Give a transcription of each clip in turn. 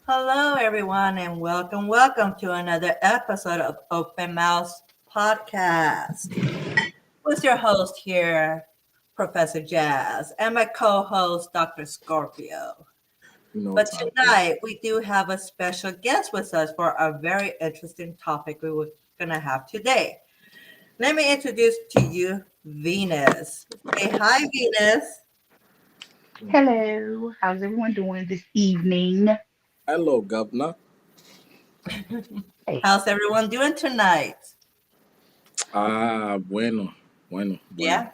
Hello, everyone, and welcome to another episode of Open Mouse Podcast. With your host here, Professor Jazz, and my co-host, Dr. Scorpio. But Tyler. tonight, we do have a special guest with us for a very interesting topic we were going to have today. Let me introduce to you Venus. Say hi, Venus. Hello, how's everyone doing this evening? Hello, Governor. Hey, How's everyone doing tonight? Bueno, bueno, bueno. Yeah,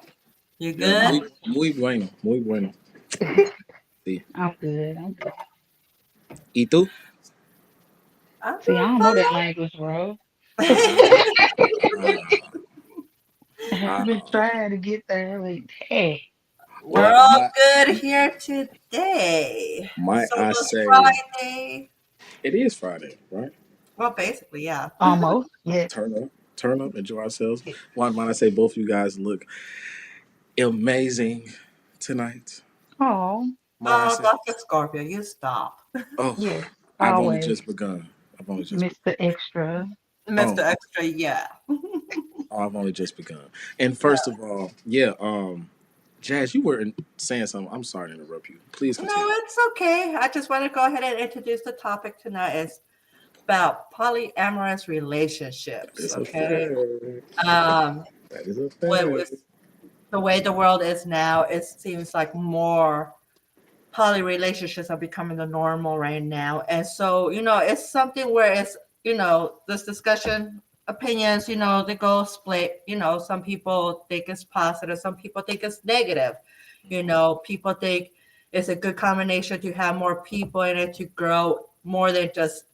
you Yeah, good? muy bueno, muy bueno. Sí. I'm good. I'm good. ¿Y tú? I'm See, I doing don't know that language, bro. fine. Ah, I've been ah, trying to get there. Like, hey, We're well, all good here today. might So I it's say, Friday. it is Friday, right? Well, basically, yeah. almost. Yeah. Turn up, enjoy ourselves. Might I say, both of you guys look amazing tonight. Oh, Might I Oh, say? Dr. Scorpio, you stop. Oh, yes. I've only Always, just begun. I've only just begun. Mr. Extra. Mr. Oh, Extra, yeah. I've only just begun. And first of all, yeah, Jazz, you were saying something. I'm sorry to interrupt you. Please No, continue. it's okay. I just want to go ahead and introduce the topic tonight. It's about polyamorous relationships, It's a okay? fact. Um, That is a with fact. the way the world is now, it seems like more poly relationships are becoming the normal right now. And so, it's something where it's, this discussion, opinions, they go split. Some people think it's positive, some people think it's negative. People think it's a good combination to have more people in it to grow more than just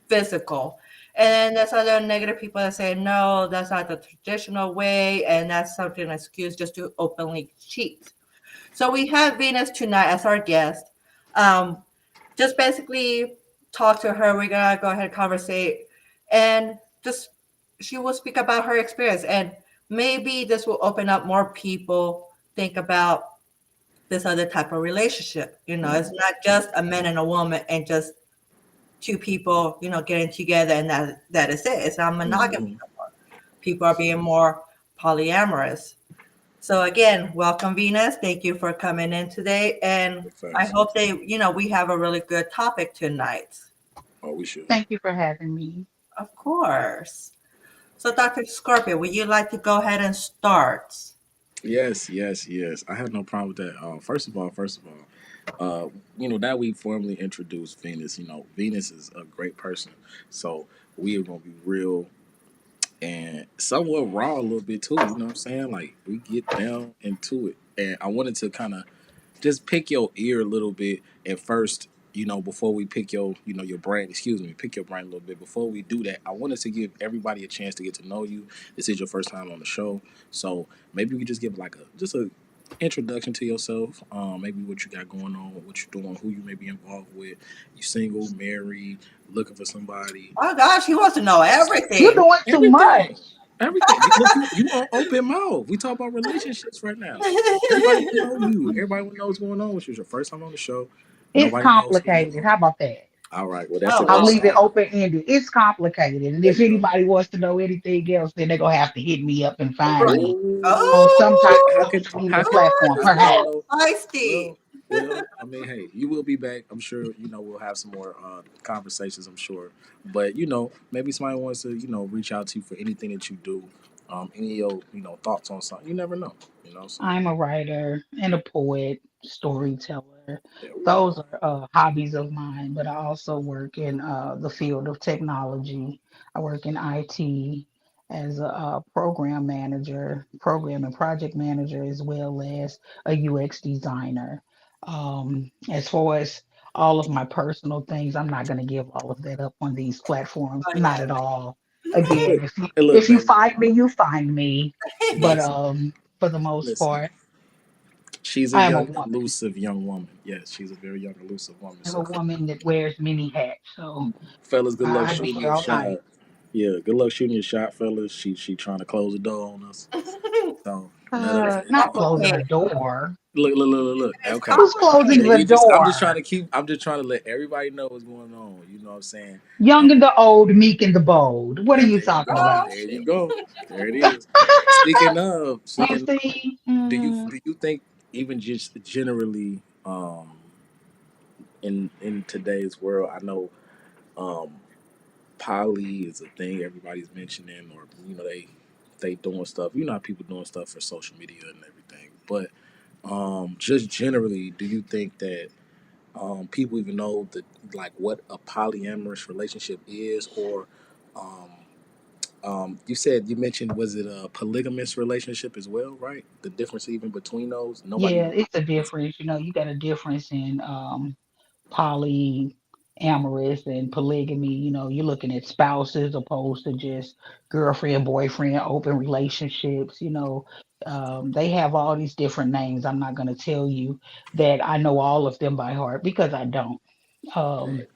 physical. And then there's other negative people that say, no, that's not the traditional way. And that's something an excuse just to openly cheat. So we have Venus tonight as our guest. Um, just basically talk to her. We're gonna go ahead and conversate, and just she will speak about her experience, and maybe this will open up more people think about this other type of relationship. It's not just a man and a woman, and just two people, getting together, and that is it. It's not monogamy. Mhm. People are being more polyamorous. So again, welcome Venus. Thank you for coming in today. And I Facts. hope we have a really good topic tonight. Oh, we should. Thank you for having me. Of course. So Dr. Scorpio, would you like to go ahead and start? Yes, yes, yes. I have no problem with that. First of all, that we formally introduced Venus. Venus is a great person. So we are gonna be real and somewhat raw a little bit too. You know what I'm saying? Like we get down into it. And I wanted to kind of just pick your ear a little bit at first, before we pick your brain, pick your brain a little bit. Before we do that, I wanted to give everybody a chance to get to know you. This is your first time on the show. So maybe we could just give like a introduction to yourself, maybe what you got going on, what you're doing, who you may be involved with. You single, married, looking for somebody, Oh gosh, he wants to know You're everything. doing too much. everything. Everything. Look, you on open mouth. We talk about relationships right now. Everybody want to know you. Everybody want to know what's going on with you. It's your first time on the show. It's Nobody knows what's going complicated. on. How about that? All right. Well, that's a Oh I'll good well. leave it start. open ended. It's complicated. And There if you go. anybody wants to know anything else, then they're gonna have to hit me up and find Right. me Oh, on some type of Oh, how social could media how could platform, oh, how could they perhaps. know? feisty. Well, Well, I mean, hey, you will be back. I'm sure. We'll have some more conversations. I'm sure. But maybe somebody wants to reach out to you for anything that you do. Any of your thoughts on something. You never know. So I'm a writer and a poet, storyteller. yeah, Those are hobbies of mine, but I also work in the field of technology. I work in IT as a program manager, program and project manager, as well as a UX designer. As far as all of my personal things, I'm not going to give all of that up on these platforms, Oh not yeah. at all. hey, Again, look, hey, look, if you baby. find me, you find me. But Listen, for the most listen. part, She's a I am a young, woman. elusive young woman. Yes, she's a very young, elusive woman. I'm So, a woman that wears many hats. So fellas, good luck I do shooting wear your all types. shot. Yeah, good luck shooting your shot, fellas. She trying to close the door on us. So let us. It's Not closing complicated. the door. Look, look, look, look, look. It's Okay. Who's closing Hey, the complicated. I'm just trying door? to keep. I'm just trying to let everybody know what's going on. You know what I'm saying? Um, Young and the old, meek and the bold. What are you there you talking go. Oh about? There you shit. go. There it is. Speaking of, You speaking of, see? do you think even just generally, in today's world, I know, um, poly is a thing everybody's mentioning, or they doing stuff. How people doing stuff for social media and everything. But just generally, do you think that people even know like what a polyamorous relationship is, or um, you mentioned, was it a polygamous relationship as well, right? The difference even between those, nobody Yeah, even. it's a difference. You got a difference in polyamorous and polygamy. You're looking at spouses opposed to just girlfriend, boyfriend, open relationships. They have all these different names. I'm not going to tell you that I know all of them by heart because I don't. Um, Right.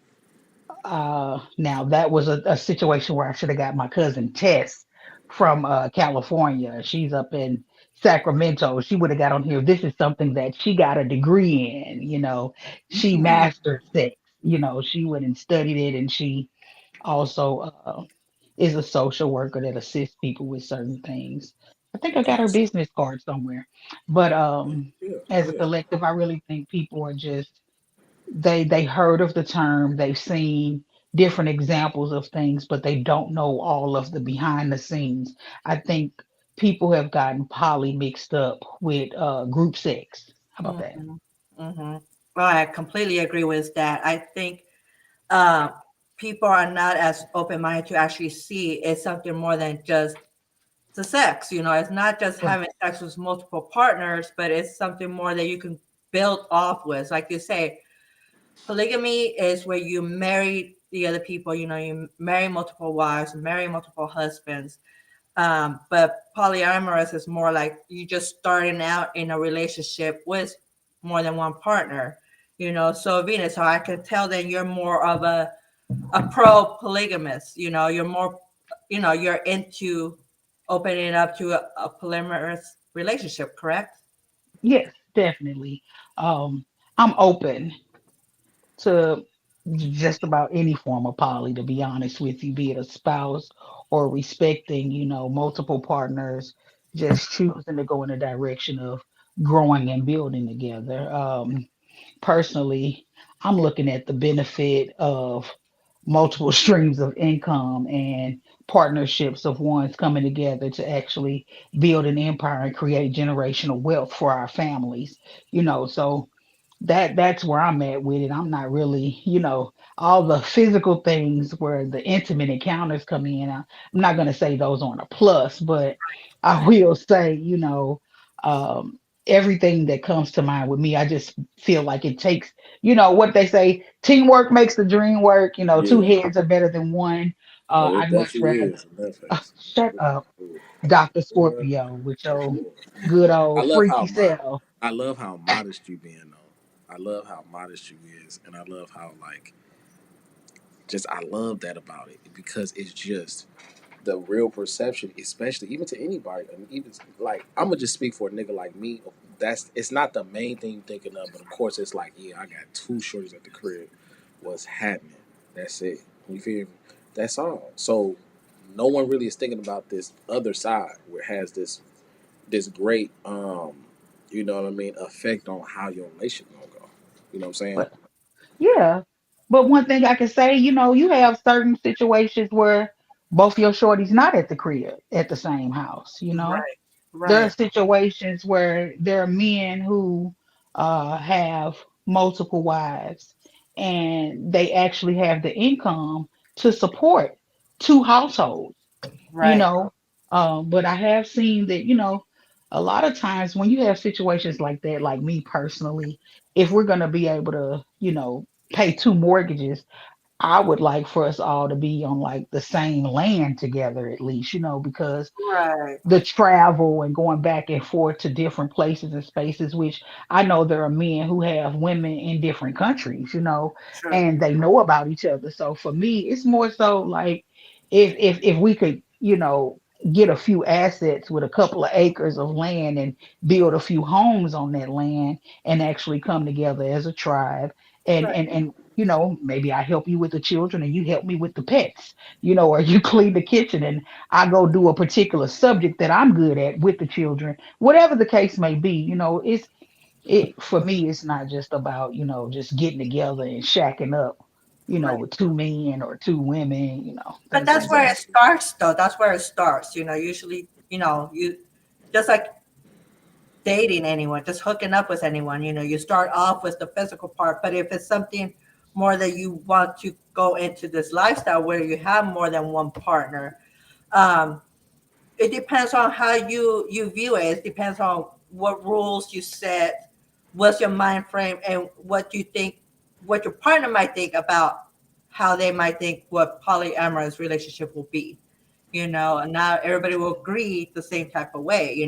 Now that was a situation where I should have got my cousin Tess from California. She's up in Sacramento. She would have got on here. This is something that she got a degree in. She Mm, mastered sex. She went and studied it, and she also is a social worker that assists people with certain things. I think I got her Nice. business card somewhere. But Yeah, as a yeah. collective, I really think people are just they heard of the term, they've seen different examples of things, but they don't know all of the behind the scenes. I think people have gotten poly mixed up with group sex. How about that? mhm, mhm. Well, I completely agree with that. I think uh, people are not as open minded to actually see it's something more than just the sex. It's not just Right. having sex with multiple partners, but it's something more that you can build off with. Like you say, polygamy is where you marry the other people. You marry multiple wives, marry multiple husbands. But polyamorous is more like you just starting out in a relationship with more than one partner. So Venus, so I can tell that you're more of a pro polygamist. You're more, you're into opening up to a polyamorous relationship, correct? Yes, definitely. Um, I'm open to just about any form of poly, to be honest with you, be it a spouse or respecting, multiple partners, just choosing to go in the direction of growing and building together. Personally, I'm looking at the benefit of multiple streams of income and partnerships of ones coming together to actually build an empire and create generational wealth for our families. So that's where I'm at with it. I'm not really, all the physical things where the intimate encounters come in. I'm not going to say those aren't a plus, but I will say, um, everything that comes to mind with me, I just feel like it takes, what they say, teamwork makes the dream work. Two Yeah. heads are better than one. Oh, it I'd much definitely rather, is in that face. shut up, For Dr. sure. Scorpio, with For your sure. good I old love freaky how self. I love how modest you being though. I love how modest you is, and I love how like just I love that about it because it's just the real perception, especially even to anybody. I mean, even like I'm gonna just speak for a nigga like me. That's it's not the main thing you're thinking of, but of course it's like, yeah, I got two shorties at the crib. What's happening? That's it. You feel me? That's all. So no one really is thinking about this other side where it has this great, you know what I mean, effect on how your relationship gonna go. You know what I'm saying? But yeah. But one thing I can say, you have certain situations where both your shorties not at the crib at the same house, Right. there are Right. situations where there are men who have multiple wives and they actually have the income to support two households, you Right. know. But I have seen that, a lot of times when you have situations like that, like me personally, if we're going to be able to, pay two mortgages, I would like for us all to be on like the same land together at least, because Right. the travel and going back and forth to different places and spaces, which I know there are men who have women in different countries, True. and they know about each other. So for me, it's more so like if we could, get a few assets with a couple of acres of land and build a few homes on that land and actually come together as a tribe Right. and maybe I help you with the children and you help me with the pets, or you clean the kitchen and I go do a particular subject that I'm good at with the children, whatever the case may be. It for me, it's not just about, just getting together and shacking up, Right. with two men or two women, But things that's like where that. it starts, though. That's where it starts. Usually, you just like dating anyone, just hooking up with anyone. You start off with the physical part, but if it's something more that you want to go into this lifestyle where you have more than one partner, um, it depends on how you view it. It depends on what rules you set, what's your mind frame, and what you think, what your partner might think about how they might think what polyamorous relationship will be. And not everybody will agree the same type of way.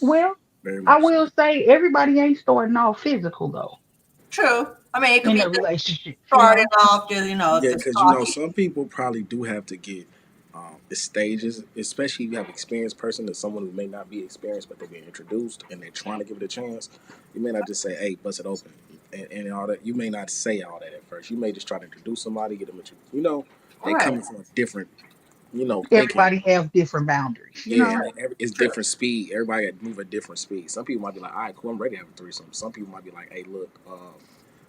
Well, Very I much so. will say everybody ain't starting off physical though True. I mean, it could in be the just relationships, starting off, Yeah, just because talking. some people probably do have to get the stages, especially if you have experienced person and someone who may not be experienced, but they're being introduced and they're trying to give it a chance. You may not just say, "Hey, bust it open," and all that. You may not say all that at first. You may just try to introduce somebody, get them, they Right. coming from a different, thinking. everybody have different boundaries, Yeah, and it's True. different speed. Everybody got to move at different speed. Some people might be like, "All right, cool, I'm ready to have a threesome." Some people might be like, "Hey, look,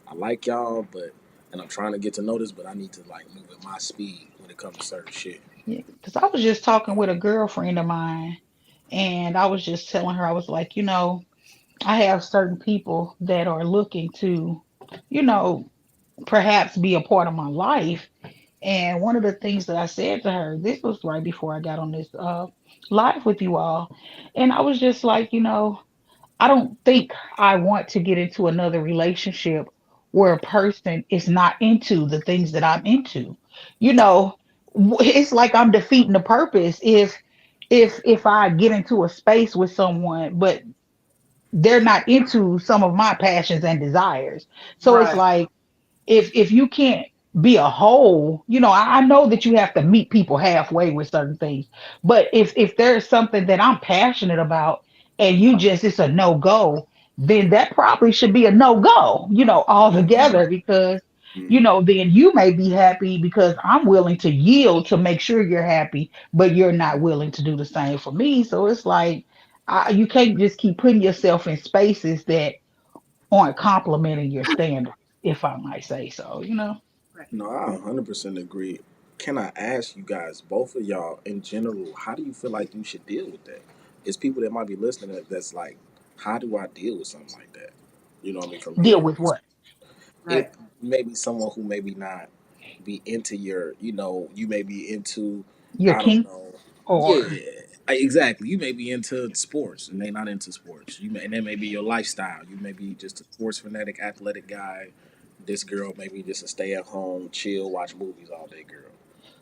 I like y'all, but and I'm trying to get to know this, but I need to like move at my speed when it comes to certain shit." Because I was just talking with a girlfriend of mine and I was just telling her, I was like, I have certain people that are looking to, you know, perhaps be a part of my life. And one of the things that I said to her, this was right before I got on this live with you all. And I was just like, I don't think I want to get into another relationship where a person is not into the things that I'm into. You know, it's like I'm defeating the purpose if I get into a space with someone, but they're not into some of my passions and desires. So it's Right. like if you can't be a whole, I know that you have to meet people halfway with certain things, but if there's something that I'm passionate about and you just it's a no go, then that probably should be a no go, altogether because Mm-hmm. then you may be happy because I'm willing to yield to make sure you're happy, but you're not willing to do the same for me. So it's like you can't just keep putting yourself in spaces that aren't complimenting your standards, if I might say so, Right. No, I 100% agree. Can I ask you guys, both of y'all, in general, how do you feel like you should deal with that? It's people that might be listening that's like, how do I deal with something like that? You know what I mean? From Deal your with what? it Right. may be someone who maybe not be into your, you may be into, Your I don't kink know, yeah, or exactly. You may be into sports and they not into sports. And that may be your lifestyle. You may be just a sports fanatic, athletic guy. This girl may be just a stay at home, chill, watch movies all day girl.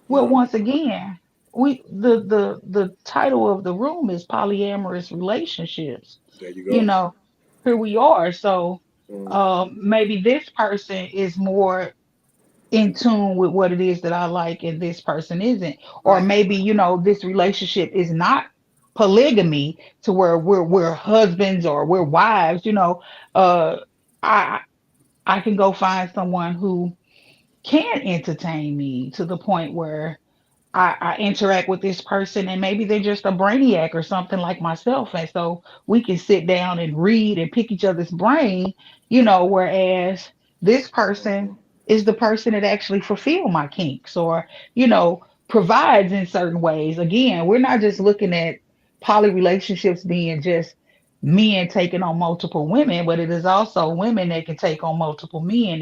You know well, what I mean? once again, the title of the room is polyamorous relationships. There you You go. know, here we are. So Mm, maybe this person is more in tune with what it is that I like and this person isn't. Or Right. maybe, this relationship is not polygamy to where we're husbands or we're wives, uh I I can go find someone who can entertain me to the point where I interact with this person and maybe they're just a brainiac or something like myself. And so we can sit down and read and pick each other's brain, whereas this person is the person that actually fulfill my kinks or, provides in certain ways. Again, we're not just looking at poly relationships being just men taking on multiple women, but it is also women that can take on multiple men.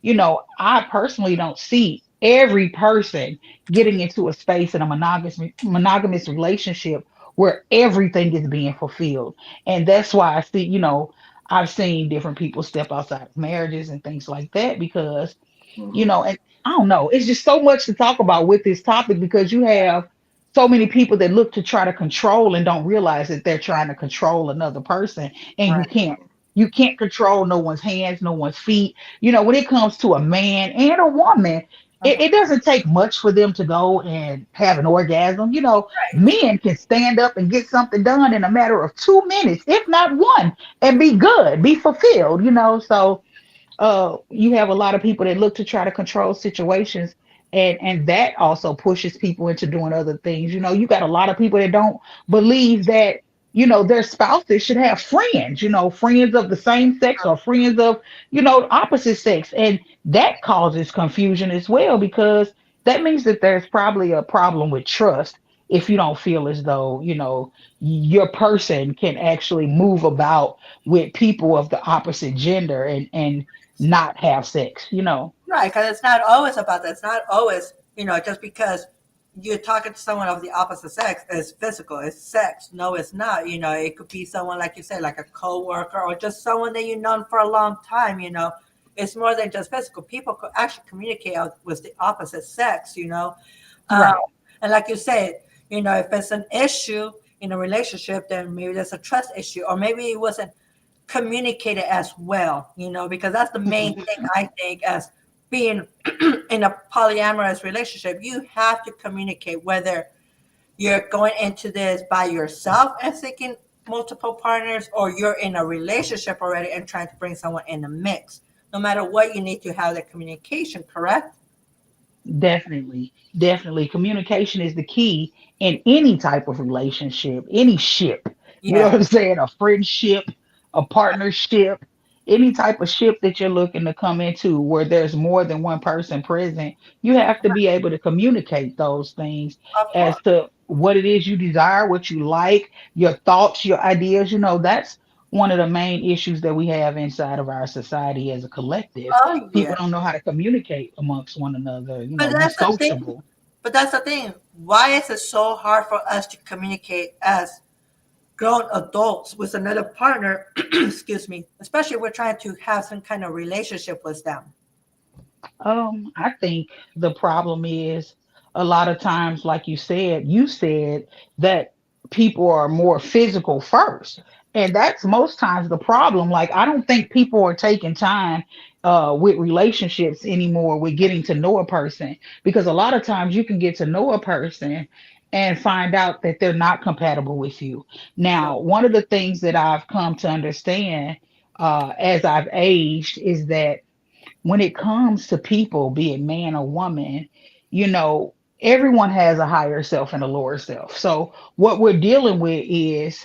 And, I personally don't see every person getting into a space in a monogamous relationship where everything is being fulfilled. And that's why I see, I've seen different people step outside of marriages and things like that because, Hmm. and I don't know, it's just so much to talk about with this topic because you have so many people that look to try to control and don't realize that they're trying to control another person and Right. you can't control no one's hands, no one's feet. When it comes to a man and a woman, it, Uh-huh. it doesn't take much for them to go and have an orgasm. Right. Men can stand up and get something done in a matter of 2 minutes, if not one, and be good, be fulfilled, so you have a lot of people that look to try to control situations, and that also pushes people into doing other things. You got a lot of people that don't believe that their spouses should have friends, friends of the same sex or friends of opposite sex, and that causes confusion as well because that means that there's probably a problem with trust if you don't feel as though your person can actually move about with people of the opposite gender and not have sex. Right, because it's not always about that. It's not always, just because you're talking to someone of the opposite sex, it's physical, it's sex. No, it's not. It could be someone, like you said, like a coworker or just someone that you've known for a long time. It's more than just physical. People could actually communicate with the opposite sex. Um, Right. and like you said, if it's an issue in a relationship, then maybe there's a trust issue, or maybe it wasn't communicated as well, because that's the main Mhm. thing I think as being in a polyamorous relationship. You have to communicate whether you're going into this by yourself and seeking multiple partners or you're in a relationship already and trying to bring someone in the mix. No matter what, you need to have that communication, correct? Definitely, definitely. Communication is the key in any type of relationship, any ship. You know Yeah. what I'm saying? A friendship, a partnership, any type of ship that you're looking to come into where there's more than one person present, you have to be able to communicate those things Of as course. to what it is you desire, what you like, your thoughts, your ideas. That's one of the main issues that we have inside of our society as a collective. Oh People yeah. don't know how to communicate amongst one another, But be that's the thing. sociable. But that's the thing. Why is it so hard for us to communicate as grown adults with another partner? Excuse me. Especially if we're trying to have some kind of relationship with them. I think the problem is a lot of times, like you said that people are more physical first. And that's most times the problem. Like, I don't think people are taking time with relationships anymore with getting to know a person because a lot of times you can get to know a person and find out that they're not compatible with you. True. Now, one of the things that I've come to understand as I've aged is that when it comes to people, be it man or woman, you know, everyone has a higher self and a lower self. So what we're dealing with is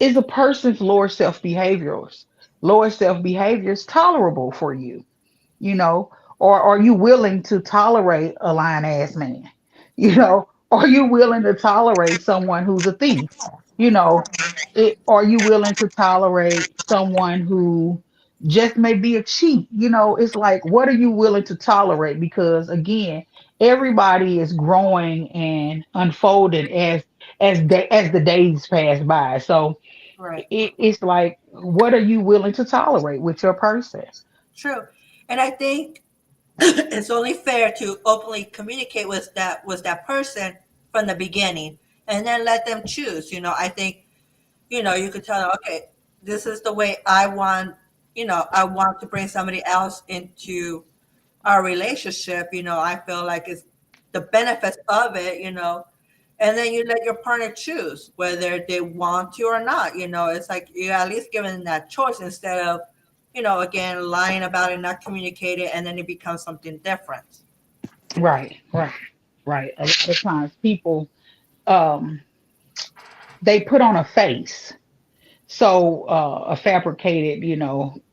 a person's lower self behaviors tolerable for you? Or are you willing to tolerate a lying ass man? Are you willing to tolerate someone who's a thief? Are you willing to tolerate someone who just may be a cheat? It's like, what are you willing to tolerate? Because again, everybody is growing and unfolding as the days pass by. So Right. it's like, what are you willing to tolerate with your person? True. And I think it's only fair to openly communicate with that person from the beginning and then let them choose. I think, you could tell them, okay, this is the way I want to bring somebody else into our relationship. I feel like it's the benefits of it. And then you let your partner choose whether they want to or not. It's like you at least giving them that choice instead of, again, lying about it, not communicating, and then it becomes something different. Right, right. right? A lot of times people um they put on a face. So a fabricated,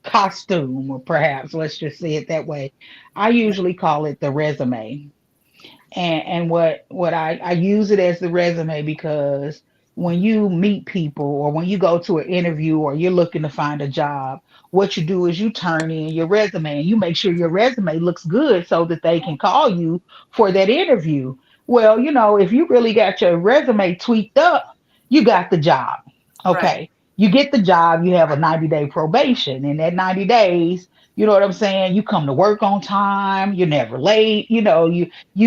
costume, or perhaps let's just say it that way. I usually call it the resume. And what I use it as the resume because when you meet people or when you go to an interview or you're looking to find a job, what you do is you turn in your resume and you make sure your resume looks good so that they can call you for that interview. Well, if you really got your resume tweaked up, you got the job. Right. Okay. You get the job, you have a 90-day probation. In that 90 days, you know what I'm saying? You come to work on time, you're never late, you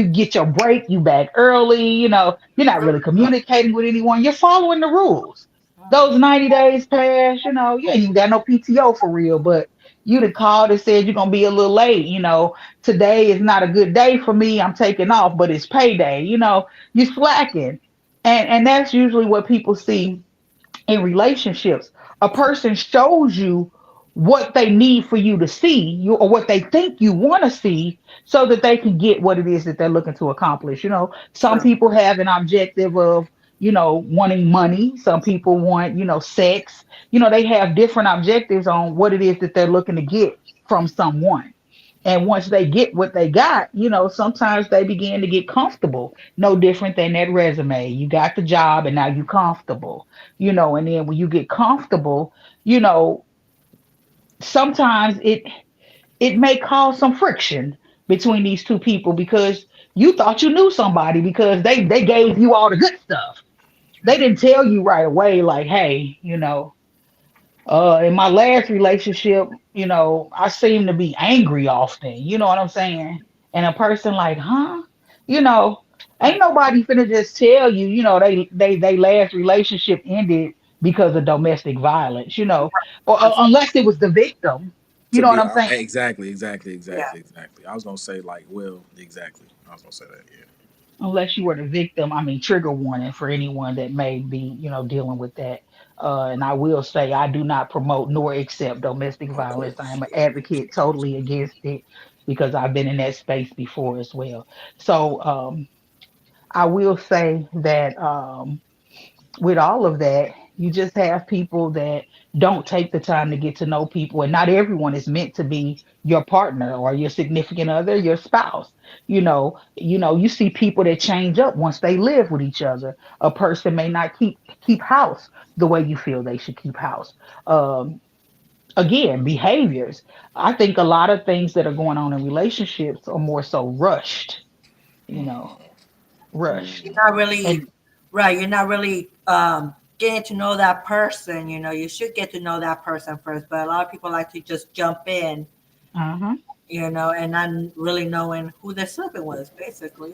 get your break, you back early, you're not really communicating with anyone, you're following the rules. Those 90 days pass, you ain't even got no PTO for real, but you'd have called and said you're gonna be a little late, today is not a good day for me, I'm taking off, but it's payday, you're slacking. And that's usually what people see in relationships. A person shows you what they need for you to see, or what they think you want to see, so that they can get what it is that they're looking to accomplish. Some True. people have an objective of, wanting money. Some people want, sex. They have different objectives on what it is that they're looking to get from someone. And once they get what they got, sometimes they begin to get comfortable. No different than that resume. You got the job and now you comfortable. And then when you get comfortable, you know, sometimes it may cause some friction between these two people because you thought you knew somebody because they gave you all the good stuff. They didn't tell you right away, like, hey, in my last relationship, I seem to be angry often. You know what I'm saying? And a person like, huh? You know, ain't Right. nobody finna just tell you, they last relationship ended because of domestic violence, or That's- unless it was the victim. You To know what be I'm saying? exactly, exactly, Yeah. exactly, exactly. I was gonna say like, well, exactly. I was gonna say that. Yeah. Unless you were the victim. I mean, trigger warning for anyone that may be, dealing with that. And I will say, I do not promote nor accept domestic Of violence. I am course. an advocate totally against it because I've been in that space before as well. So I will say that with all of that, you just have people that don't take the time to get to know people, and not everyone is meant to be your partner or your significant other, your spouse. You see people that change up once they live with each other. A person may not keep house the way you feel they should keep house. Um, Again, behaviors. I think a lot of things that are going on in relationships are more so rushed. You know, You're rushed, not really and right. You're not really getting to know that person. You should get to know that person first, but a lot of people like to just jump in, uh-huh. and not really knowing who they're sleeping with, basically.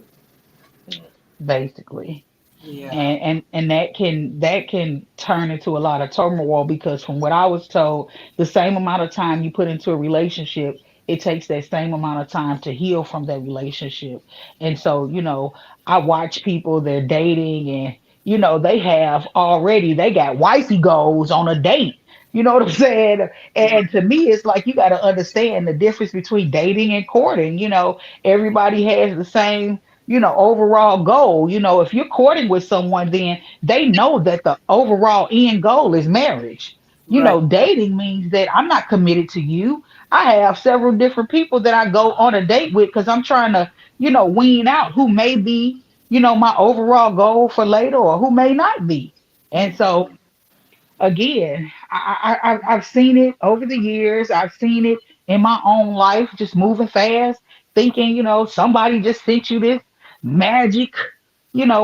Basically. Yeah. And that can turn into a lot of turmoil because from what I was told, the same amount of time you put into a relationship, it takes that same amount of time to heal from that relationship. And so, I watch people, they're dating, and they got wifey goals on a date. You know what I'm saying? And to me, it's like you got to understand the difference between dating and courting. Everybody has the same overall goal. If you're courting with someone, then they know that the overall end goal is marriage. Right. Dating means that I'm not committed to you. I have several different people that I go on a date with because I'm trying to, wean out who may be, my overall goal for later or who may not be. And so again, I've seen it over the years. I've seen it in my own life, just moving fast, thinking, somebody just sent you this magic,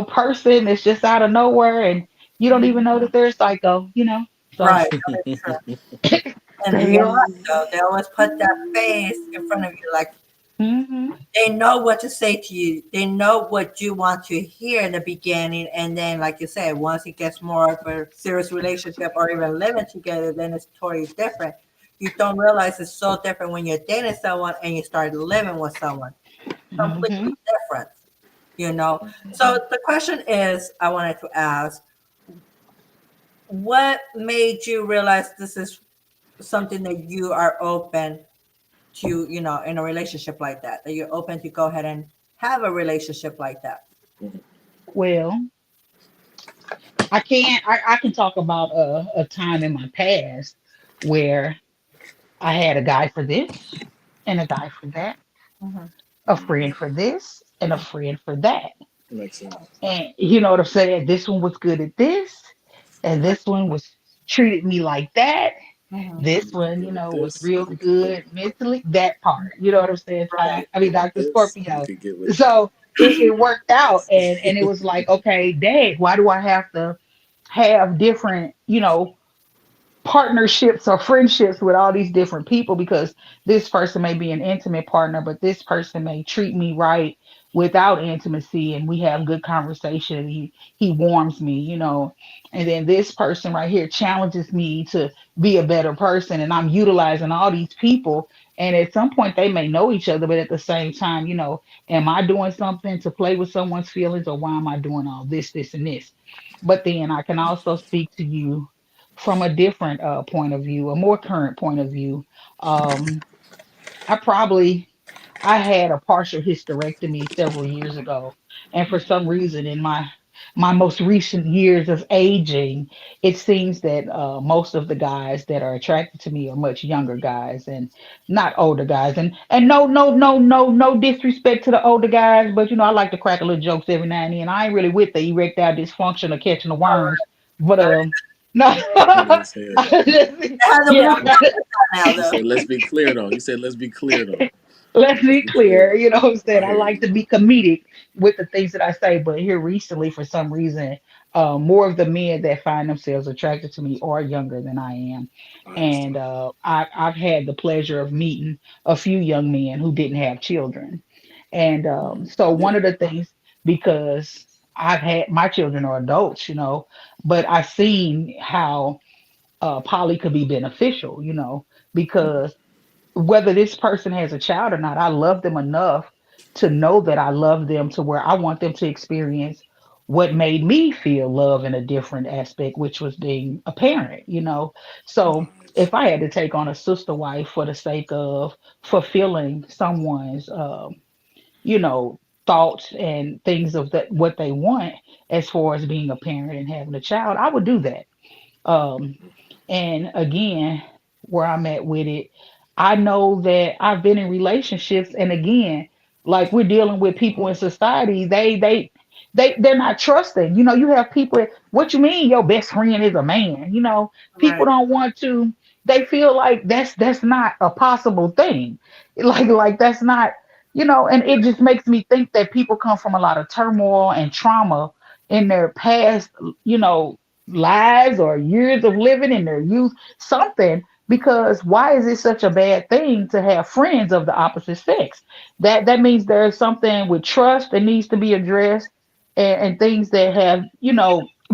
person that's just out of nowhere, and you don't even know that they're a psycho. So Right. That is true. And you're yeah. right, though. They always put that face in front of you, like Hmm. they know what to say to you. They know what you want to hear in the beginning, and then, like you said, once it gets more of a serious relationship or even living together, then it's totally different. You don't realize it's so different when you're dating someone and you start living with someone. Hmm. Completely different, you know. So the question is, I wanted to ask, what made you realize this is something that you are open to, in a relationship like that you're open to go ahead and have a relationship like that? Mhm. Well, I can talk about a time in my past where I had a guy for this and a guy for that, Hmm. a friend for this and a friend for that. Makes sense. And you know what I'm saying? This one was good at this, and Right. this one was treated me like that. Hmm. This You could one, get with was this. real You could get good mentally. That part, you know what I'm saying? Right. I mean, with Dr. this. You Scorpio. could get with that. So it worked out, and it was like, okay, dang, why do I have to have different, partnerships or friendships with all these different people, because this person may be an intimate partner, but this person may treat me right without intimacy, and we have good conversation, and he warms me, and then this person right here challenges me to be a better person, and I'm utilizing all these people, and at some point they may know each other, but at the same time, am I doing something to play with someone's feelings, or why am I doing all this and this? But then I can also speak to you from a different point of view, a more current point of view. Um, I probably I had a partial hysterectomy several years ago, and for some reason, in my most recent years of aging, it seems that most of the guys that are attracted to me are much younger guys and not older guys. And no disrespect to the older guys, but I like to crack a little jokes every now and then. I ain't really with the erectile dysfunction or catching the All worms, but right. no, Funny as hell. It hasn't yeah, worked out now, You though. said let's be clear though. You said let's be clear though. let's Let's be be clear. clear. You know what I'm saying? I I hear like you. to be comedic with the things that I say, but here recently, for some reason, more of the men that find themselves attracted to me are younger than I am. I And understand. I've had the pleasure of meeting a few young men who didn't have children. And so Yeah. one of the things, because I've had my children are adults, but I've seen how poly could be beneficial, because whether this person has a child or not, I love them enough to know that I love them to where I want them to experience what made me feel love in a different aspect, which was being a parent. So Nice. if I had to take on a sister wife for the sake of fulfilling someone's, you know, thoughts and things of that, what they want as far as being a parent and having a child, I would do that. Um, and again, where I'm at with it, I know that I've been in relationships, and again, like we're dealing with people in society, they're not trusting. You have people. What you mean your best friend is a man? People Right. don't want to. They feel like that's not a possible thing. Like that's not. And it just makes me think that people come from a lot of turmoil and trauma in their past. You know, lives or years of living in their youth, something, because why is it such a bad thing to have friends of the opposite sex? That means there's something with trust that needs to be addressed, and things that have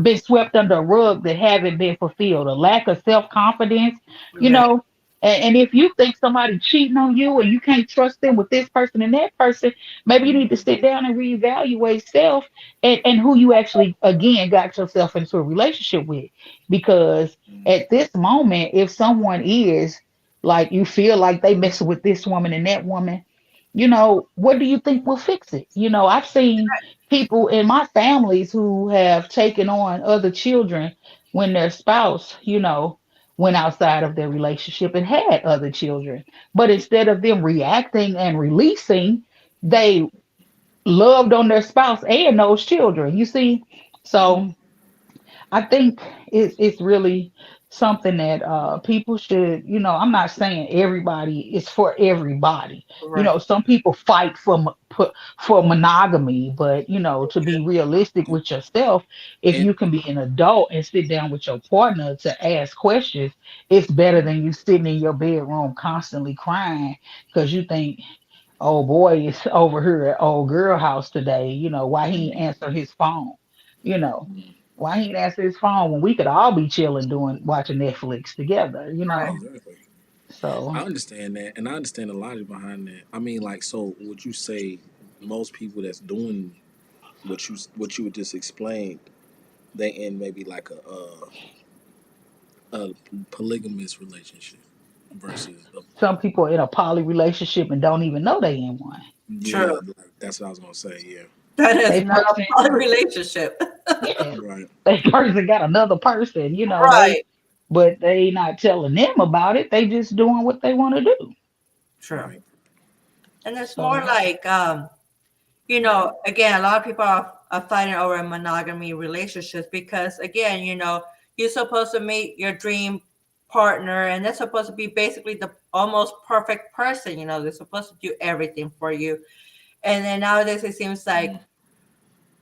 been swept under a rug that haven't been fulfilled, a lack of self-confidence, you Right. know and if you think somebody cheating on you and you can't trust them with this person and that person, maybe you need to sit down and reevaluate self, and who you actually again got yourself into a relationship with. Because at this moment, if someone is like, you feel like they messing with this woman and that woman, what do you think will fix it? I've seen people in my families who have taken on other children when their spouse, went outside of their relationship and had other children. But instead of them reacting and releasing, they loved on their spouse and those children. You see? So I think it's really something that people should, I'm not saying everybody is for everybody. Right. Some people fight for monogamy, but to be realistic with yourself, if And you can be an adult and sit down with your partner to ask questions, it's better than you sitting in your bedroom constantly crying because you think, oh boy, is over here at old girl house today. Why he ain't answer his phone? You know, why he ain't answer his phone when we could all be chilling doing watching Netflix together. Right. exactly. So I understand that, and I understand the logic behind that. I mean, like, so would you say most people that's doing what you just explained, they in maybe like a polygamous relationship versus a some people in a poly relationship and don't even know they in one. Yeah, True. that's what I was gonna say. Yeah, That is They not a person, poly relationship. yeah, right, they person got another person, Right. but they not telling them about it. They just doing what they want to do. True. right. And it's more So like, again, a lot of people are fighting over monogamy relationships because, again, you're supposed to meet your dream partner and they're supposed to be basically the almost perfect person. They're supposed to do everything for you. And then nowadays it seems like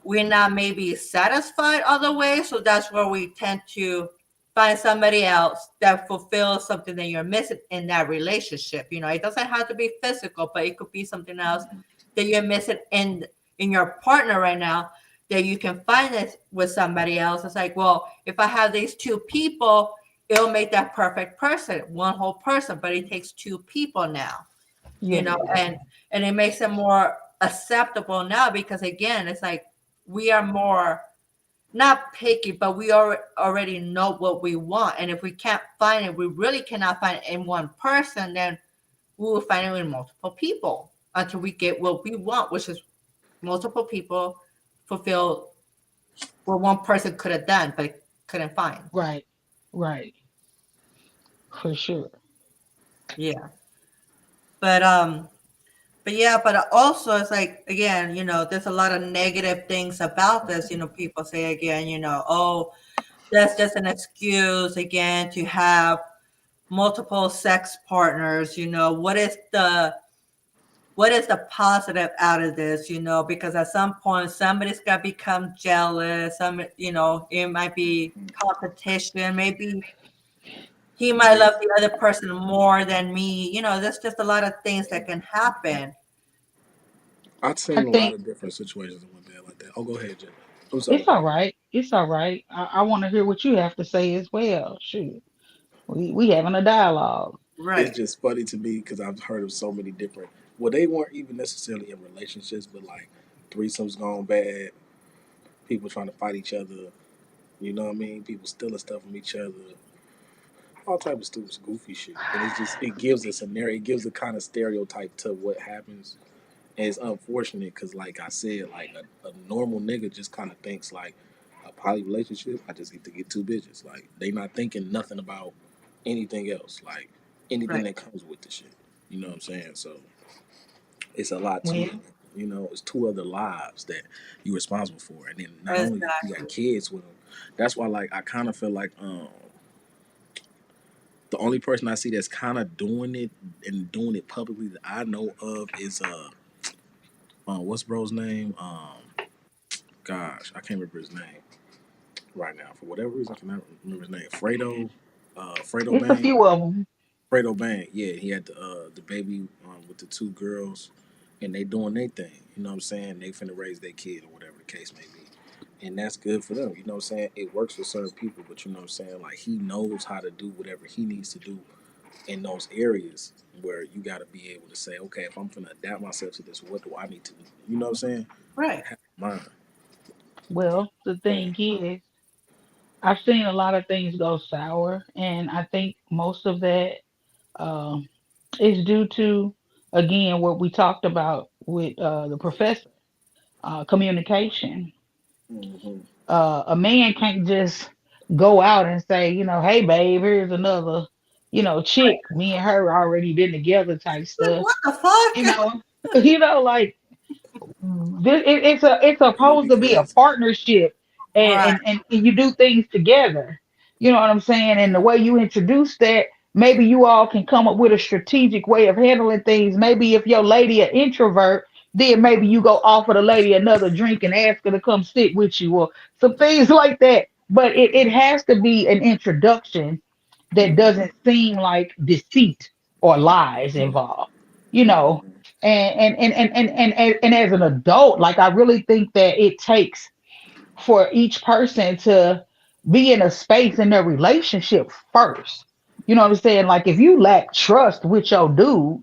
we're not maybe satisfied other ways. So that's where we tend to find somebody else that fulfills something that you're missing in that relationship. It doesn't have to be physical, but it could be something else that you're missing in your partner right now that you can find it with somebody else. It's like, well, if I have these two people, it'll make that perfect person, one whole person, but it takes two people now, yes, and it makes it more acceptable now because again, it's like we are more not picky, but we already know what we want, and if we can't find it, we really cannot find it in one person, then we will find it in multiple people until we get what we want, which is multiple people fulfill what one person could have done but couldn't find. right, right, for sure. Yeah, but yeah, but also it's like again, there's a lot of negative things about this. People say again, oh, that's just an excuse again to have multiple sex partners. What is the positive out of this? Because at some point somebody's got to become jealous. It might be competition. Maybe he might Yeah, love the other person more than me. There's just a lot of things that can happen. I've I seen a lot think of different situations with that like that. Oh, go ahead, Jay. I'm sorry. it's all right. It's all right. I want to hear what you have to say as well. Shoot, we having a dialogue. It's Right. just funny to me because I've heard of so many different. Well, they weren't even necessarily in relationships, but like threesomes gone bad, people trying to fight each other. You know what I mean? People stealing stuff from each other, all type of stupid, goofy shit. And it's just it gives a scenario, it gives a kind of stereotype to what happens. And it's unfortunate because, like I said, like a normal nigga just kind of thinks like a poly relationship. I just get to get two bitches. Like they not thinking nothing about anything else. Like anything Right. that comes with the shit. You know what I'm saying? So it's a lot to Well, it. It's two other lives that you're responsible for, and then not only you got Exactly. kids with them. That's why, like, I kind of feel like the only person I see that's kind of doing it and doing it publicly that I know of is what's bro's name? Gosh, I can't remember his name right now. For whatever reason, I cannot remember his name. Fredo it's a Bang. few of them. Fredo Bang. Yeah, he had the baby with the two girls, and they doing their thing. You know what I'm saying? They finna raise their kid or whatever the case may be, and that's good for them. You know what I'm saying? It works for certain people, but you know what I'm saying? Like he knows how to do whatever he needs to do in those areas where you got to be able to say, okay, if I'm finna adapt myself to this, what do I need to do? You know what I'm saying? Right. Have mine. Well, the So, thing is, I've seen a lot of things go sour, and I think most of that um, is due to, again, what we talked about with the professor, communication. hmm A man can't just go out and say, hey, babe, here's another, chick. Me and her already been together type Like, stuff. what the You fuck? know, like it's it would be supposed to be a crazy. partnership, and, Right. and you do things together. You know what I'm saying? And the way you introduce that, maybe you all can come up with a strategic way of handling things. Maybe if your lady an introvert, then maybe you go offer the lady another drink and ask her to come sit with you or some things like that. But it has to be an introduction that hmm doesn't seem like deceit or lies involved. You know, hmm and as an adult, like I really think that it takes for each person to be in a space in their relationship first. You know what I'm saying? Like if you lack trust with your dude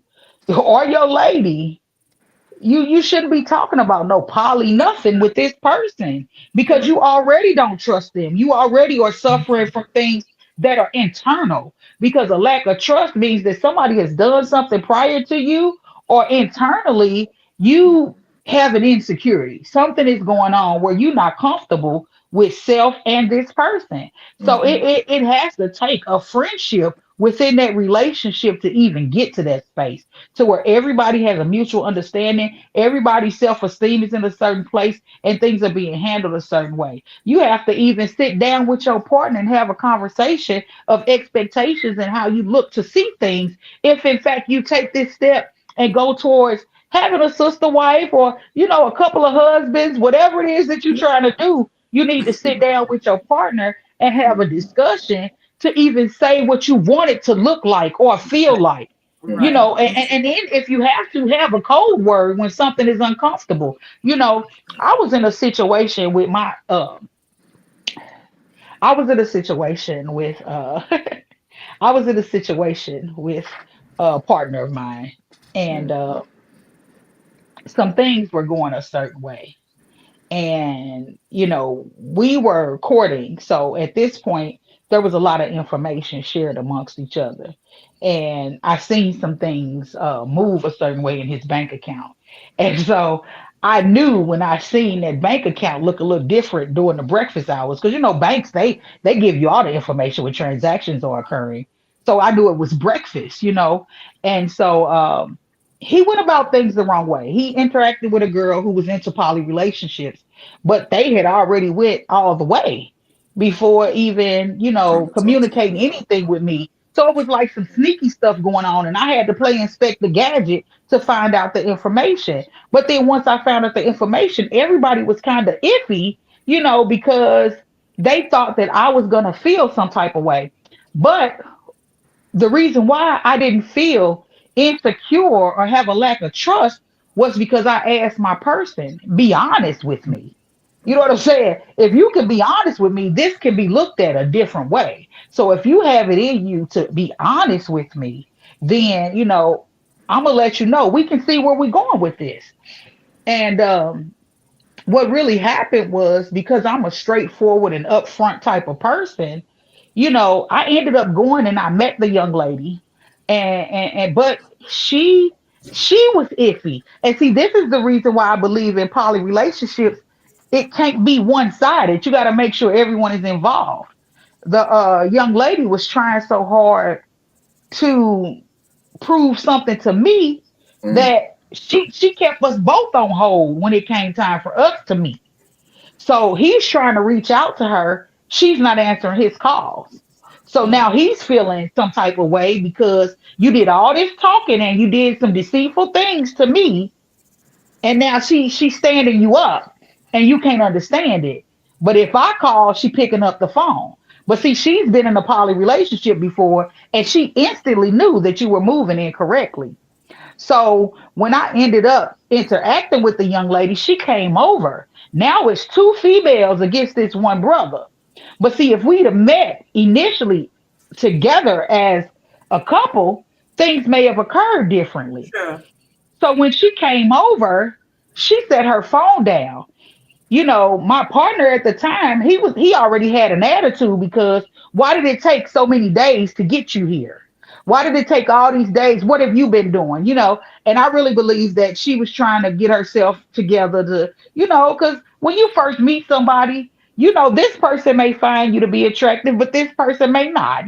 or your lady, you shouldn't be talking about no poly nothing with this person because Right. you already don't trust them. You already are suffering from things that are internal because a lack of trust means that somebody has done something prior to you or internally, you have an insecurity. Something is going on where you're not comfortable with self and this person. So Mhm. it has to take a friendship within that relationship to even get to that space to where everybody has a mutual understanding, everybody's self-esteem is in a certain place, and things are being handled a certain way. You have to even sit down with your partner and have a conversation of expectations and how you look to see things if in fact you take this step and go towards having a sister wife or a couple of husbands, whatever it is that you're trying to do. You need to sit down with your partner and have a discussion to even say what you want it to look like or feel like. Right. And then if you have a code word when something is uncomfortable. I was in a situation with my I was in a situation with I was in a situation with a partner of mine, and some things were going a certain way. And we were courting, so at this point there was a lot of information shared amongst each other, and I seen some things move a certain way in his bank account. And so I knew when I seen that bank account look a little different during the breakfast hours, because banks, they give you all the information when transactions are occurring. So I knew it was breakfast. And so he went about things the wrong way. He interacted with a girl who was into poly relationships, but they had already went all the way before even, Trying to talk to communicating you. anything with me. So it was like some sneaky stuff going on, and I had to play Inspect the Gadget to find out the information. But then once I found out the information, everybody was kind of iffy, because they thought that I was gonna feel some type of way. But the reason why I didn't feel insecure or have a lack of trust was because I asked my person, be honest with me. You know what I'm saying? If you can be honest with me, this can be looked at a different way. So if you have it in you to be honest with me, then, I'm going to let you know we can see where we're going with this. And what really happened was because I'm a straightforward and upfront type of person, I ended up going and I met the young lady, and but she she was iffy. And see, this is the reason why I believe in poly relationships. It can't be one sided. You got to make sure everyone is involved. The young lady was trying so hard to prove something to me Mm, that she kept us both on hold when it came time for us to meet. So he's trying to reach out to her. She's not answering his calls. So Mm. now he's feeling some type of way because you did all this talking and you did some deceitful things to me, and now she's standing you up and you can't understand it. But if I call, she picking up the phone. But see, she's been in a poly relationship before and she instantly knew that you were moving incorrectly. So when I ended up interacting with the young lady, she came over. Now it's two females against this one brother. But see, if we'd have met initially together as a couple, things may have occurred differently. Sure. So when she came over, she set her phone down. My partner at the time, he already had an attitude because why did it take so many days to get you here? Why did it take all these days? What have you been doing? And I really believe that she was trying to get herself together to, because when you first meet somebody, this person may find you to be attractive, but this person may not.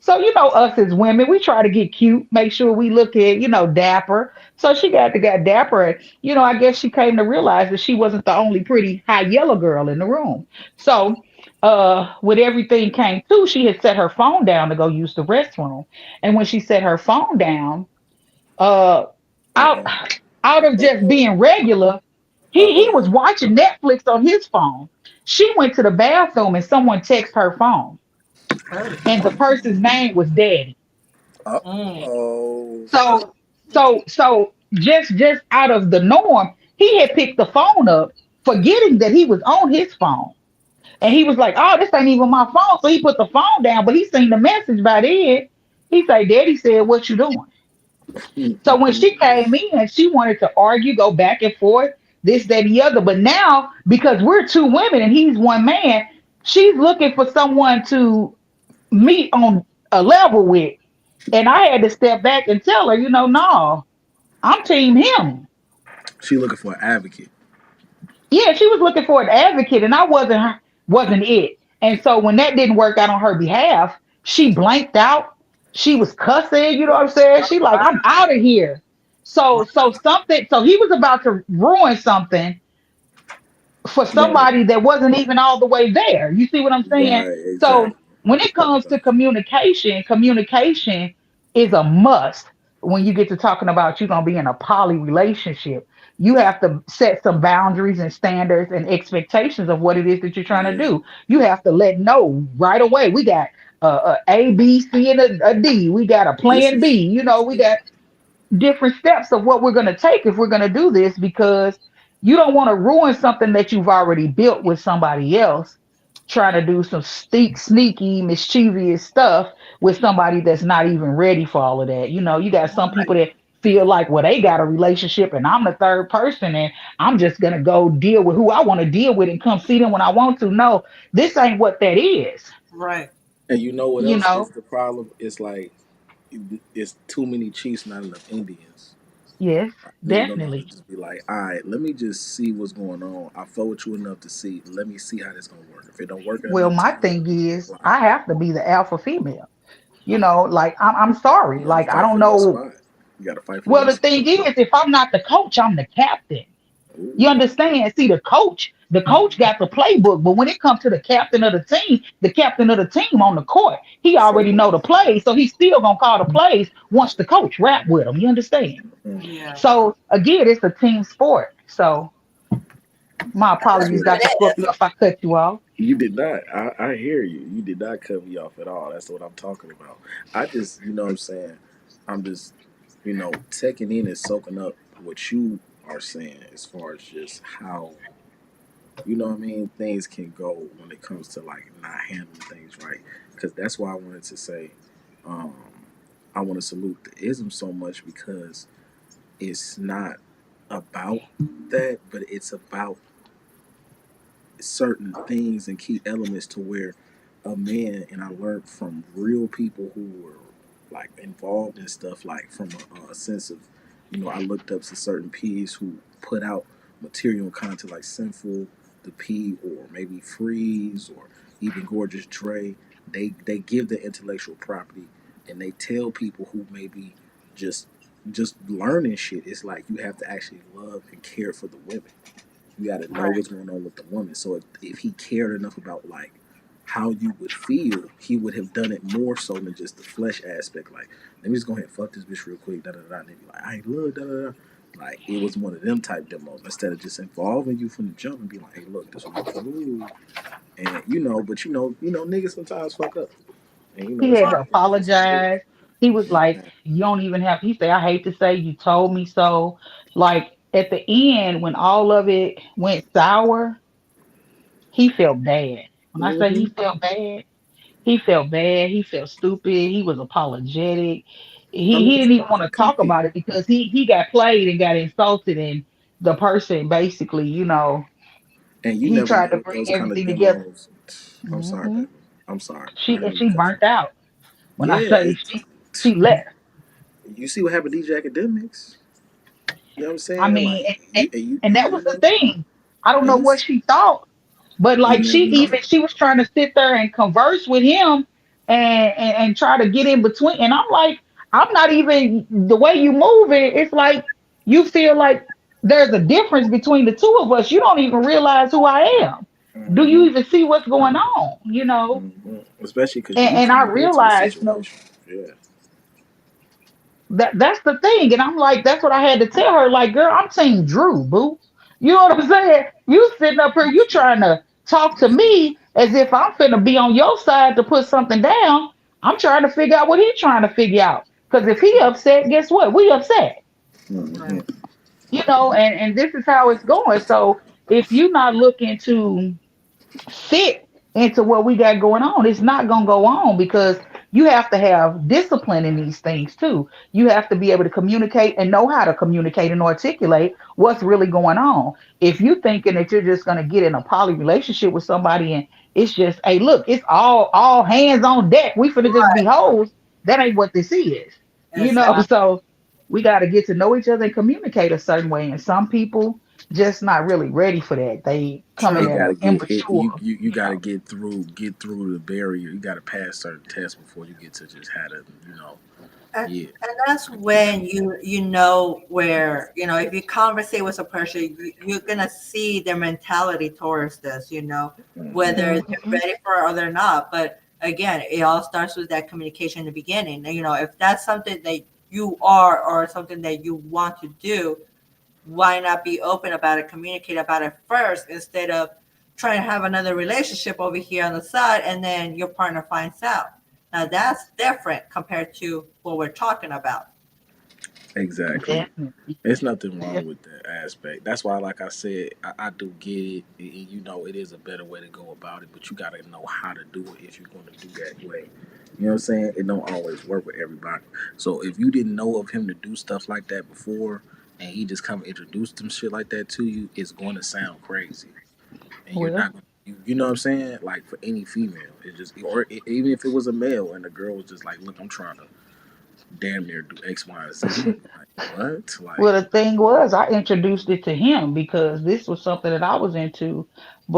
So, us as women, we try to get cute, make sure we look at, dapper. So she got dapper. I guess she came to realize that she wasn't the only pretty high yellow girl in the room. So, when everything came to, she had set her phone down to go use the restroom. And when she set her phone down, uh, out uh-oh. out of just Uh-oh. being regular, he Uh-oh. was watching Netflix on his phone. She went to the bathroom and someone texted her phone, Oh. and the person's name was Daddy. Mm. Uh-oh. So just out of the norm, he had picked the phone up, forgetting that he was on his phone. And he was like, "Oh, this ain't even my phone." So he put the phone down, but he seen the message by then. He said, "Daddy said, what you doing?" So when she came in, she wanted to argue, go back and forth, this, that, and the other. But now, because we're two women and he's one man, she's looking for someone to meet on a level with. And I had to step back and tell her, no, I'm team him. She looking for an advocate. Yeah, she was looking for an advocate, and I wasn't it. And so when that didn't work out on her behalf, she blanked out. She was cussing, you know what I'm saying? She like, I'm out of here. So he was about to ruin something for Right. somebody that wasn't even all the way there. You see what I'm saying? Right. So Exactly. when it comes to communication, communication is a must when you get to talking about you're gonna be in a poly relationship. You have to set some boundaries and standards and expectations of what it is that you're trying to Yeah. do. You have to let know right away. We got a B, C, and a D. We got a This plan B. is. You know, we got different steps of what we're going to take if we're going to do this because you don't want to ruin something that you've already built with somebody else trying to do some sneaky mischievous stuff with somebody that's not even ready for all of that. You know, you got some people that feel like, well, they got a relationship and I'm the third person and I'm just going to go deal with who I want to deal with and come see them when I want to. No, this ain't what that is. Right. And you know what You else is know, the problem? It's like it's too many Chiefs, not enough Indians. yes, Niggas don't know how to definitely. just be like, all right, let me just see what's going on. I fought with you enough to see. Let me see how this gonna work. If it don't work at Well, enough my time, thing is, like, I have to be the alpha female. You know, like I'm you sorry. gotta Like I fight don't for your know. spot. You gotta fight for Well, your the spot. thing is, if I'm not the coach, I'm the captain. Ooh, You understand? See, the coach got the playbook, but when it comes to the captain of the team on the court, he say already know less. the plays, so he's still gonna call the plays once the coach rap with him. You understand? Mm, Yeah. So again, it's a team sport. So my that's apologies, what it. Dr. Scorpio, if I cut you off. You did not. I hear you. You did not cut me off at all. That's what I'm talking about. I just, you know what I'm saying? I'm just, taking in and soaking up what you are saying as far as just how, what I mean, things can go when it comes to like not handling things right. Because that's why I wanted to say, um, I want to salute the ism so much because it's not about that, but it's about certain things and key elements to where a man, and I learned from real people who were like involved in stuff, like from a sense of, I looked up to certain P's who put out material content like Sinful, the P, or maybe Freeze, or even Gorgeous Dre. They give the intellectual property, and they tell people who maybe just just learning shit. It's like you have to actually love and care for the women. You got to know Right. what's going on with the woman. So if he cared enough about like how you would feel, he would have done it more so than just the flesh aspect. Like, let me just go ahead and fuck this bitch real quick. Da da da. And they be like, I ain't love da da da. Like it was one of them type demos instead of just involving you from the jump and be like, hey, look, this what we can do. And but niggas sometimes fuck up, and He it's had not to it's not good. apologize. He was like, you don't even have, he said, I hate to say you told me so. Like at the end, when all of it went sour, he felt bad. When I say Mm-hmm. he felt bad. He felt stupid. He was apologetic. I He mean, didn't even want to talk compete. about it because he got played and got insulted. And the person basically, And you he never tried know to with bring those kind of everything together. demos. I'm sorry, hmm baby. I'm sorry. I She didn't and mean to she cut you. burnt out. When I Yeah, say she left. you see what happened to DJ Academics? You know what I'm I saying? mean, Like and that was the thing. I don't and know you what she thought, but you like never know. she was trying to sit there and converse with him and try to get in between. And I'm like, I'm not even the way you move it. It's like you feel like there's a difference between the two of us. You don't even realize who I am. Do you Hmm. even see what's going on? Hmm. Especially because you And I coming into the realized, situation. Yeah. that's the thing. And I'm like, that's what I had to tell her. Like, girl, I'm saying Drew, boo. You know what I'm saying? You sitting up here, you trying to talk to me as if I'm finna be on your side to put something down. I'm trying to figure out what he's trying to figure out. Because if he upset, guess what? We upset. Hmm. Right. And this is how it's going. So if you're not looking to fit into what we got going on, it's not going to go on because you have to have discipline in these things too. You have to be able to communicate and know how to communicate and articulate what's really going on. If you thinking that you're just going to get in a poly relationship with somebody and it's just, hey, look, it's all hands on deck. We finna just be hoes. That ain't what this is. Exactly. So We got to get to know each other and communicate a certain way. And some people just not really ready for that. They come in It True. at an gotta get it. You immature, you you you gotta know. get through the barrier. You gotta pass certain tests before you get to just have a And, yeah. and that's when you know where, if you conversate with a person, you're gonna see their mentality towards this, whether Hmm. they're Mhm. ready for it or they're not. But again, it all starts with that communication in the beginning. And, if that's something that you are or something that you want to do, why not be open about it, communicate about it first instead of trying to have another relationship over here on the side and then your partner finds out. Now that's different compared to what we're talking about. Exactly. Definitely. There's nothing wrong Definitely. with that aspect. That's why, like I said, I do get it. It is a better way to go about it, but you gotta know how to do it if you're going to do that way. You know what I'm saying? It don't always work with everybody. So if you didn't know of him to do stuff like that before, and he just come introduce some shit like that to you, it's going to sound crazy, and you're Well, not. You know what I'm saying? Like for any female, it just even if it was a male and the girl was just like, "Look, I'm trying to damn near do X, Y, and Z." Like what? well, Like the thing was, I introduced it to him because this was something that I was into.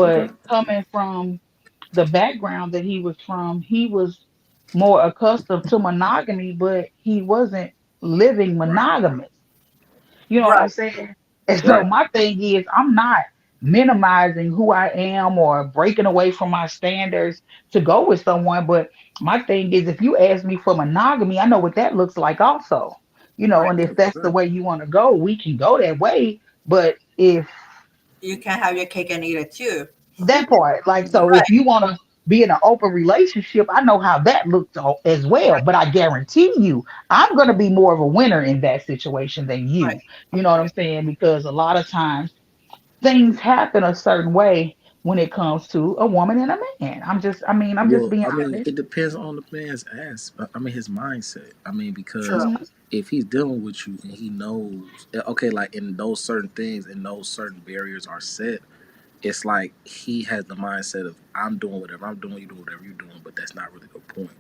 okay, But coming from the background that he was from, he was more accustomed to monogamy, but he wasn't living right, monogamous. You know what I'm Right. saying? And so right. my thing is, I'm not minimizing who I am or breaking away from my standards to go with someone. But my thing is, if you ask me for monogamy, I know what that looks like also. Right. And if That's a that's the fact. way you want to go, we can go that way. But if You can't have your cake and eat it too. that part, like, so Right. if you want to be in an open relationship, I know how that looks as well. But I guarantee you, I'm going to be more of a winner in that situation than Right. you. You know what I'm saying? Because a lot of times things happen a certain way when it comes to a woman and a man. I'm just Well, being I mean, honest. it depends on the man's ass. I mean, his mindset. I mean, because True. Mhm. if he's dealing with you and he knows, okay, like in those certain things and those certain barriers are set, it's like he has the mindset of I'm doing whatever I'm doing, you do whatever you're doing, but that's not really the point.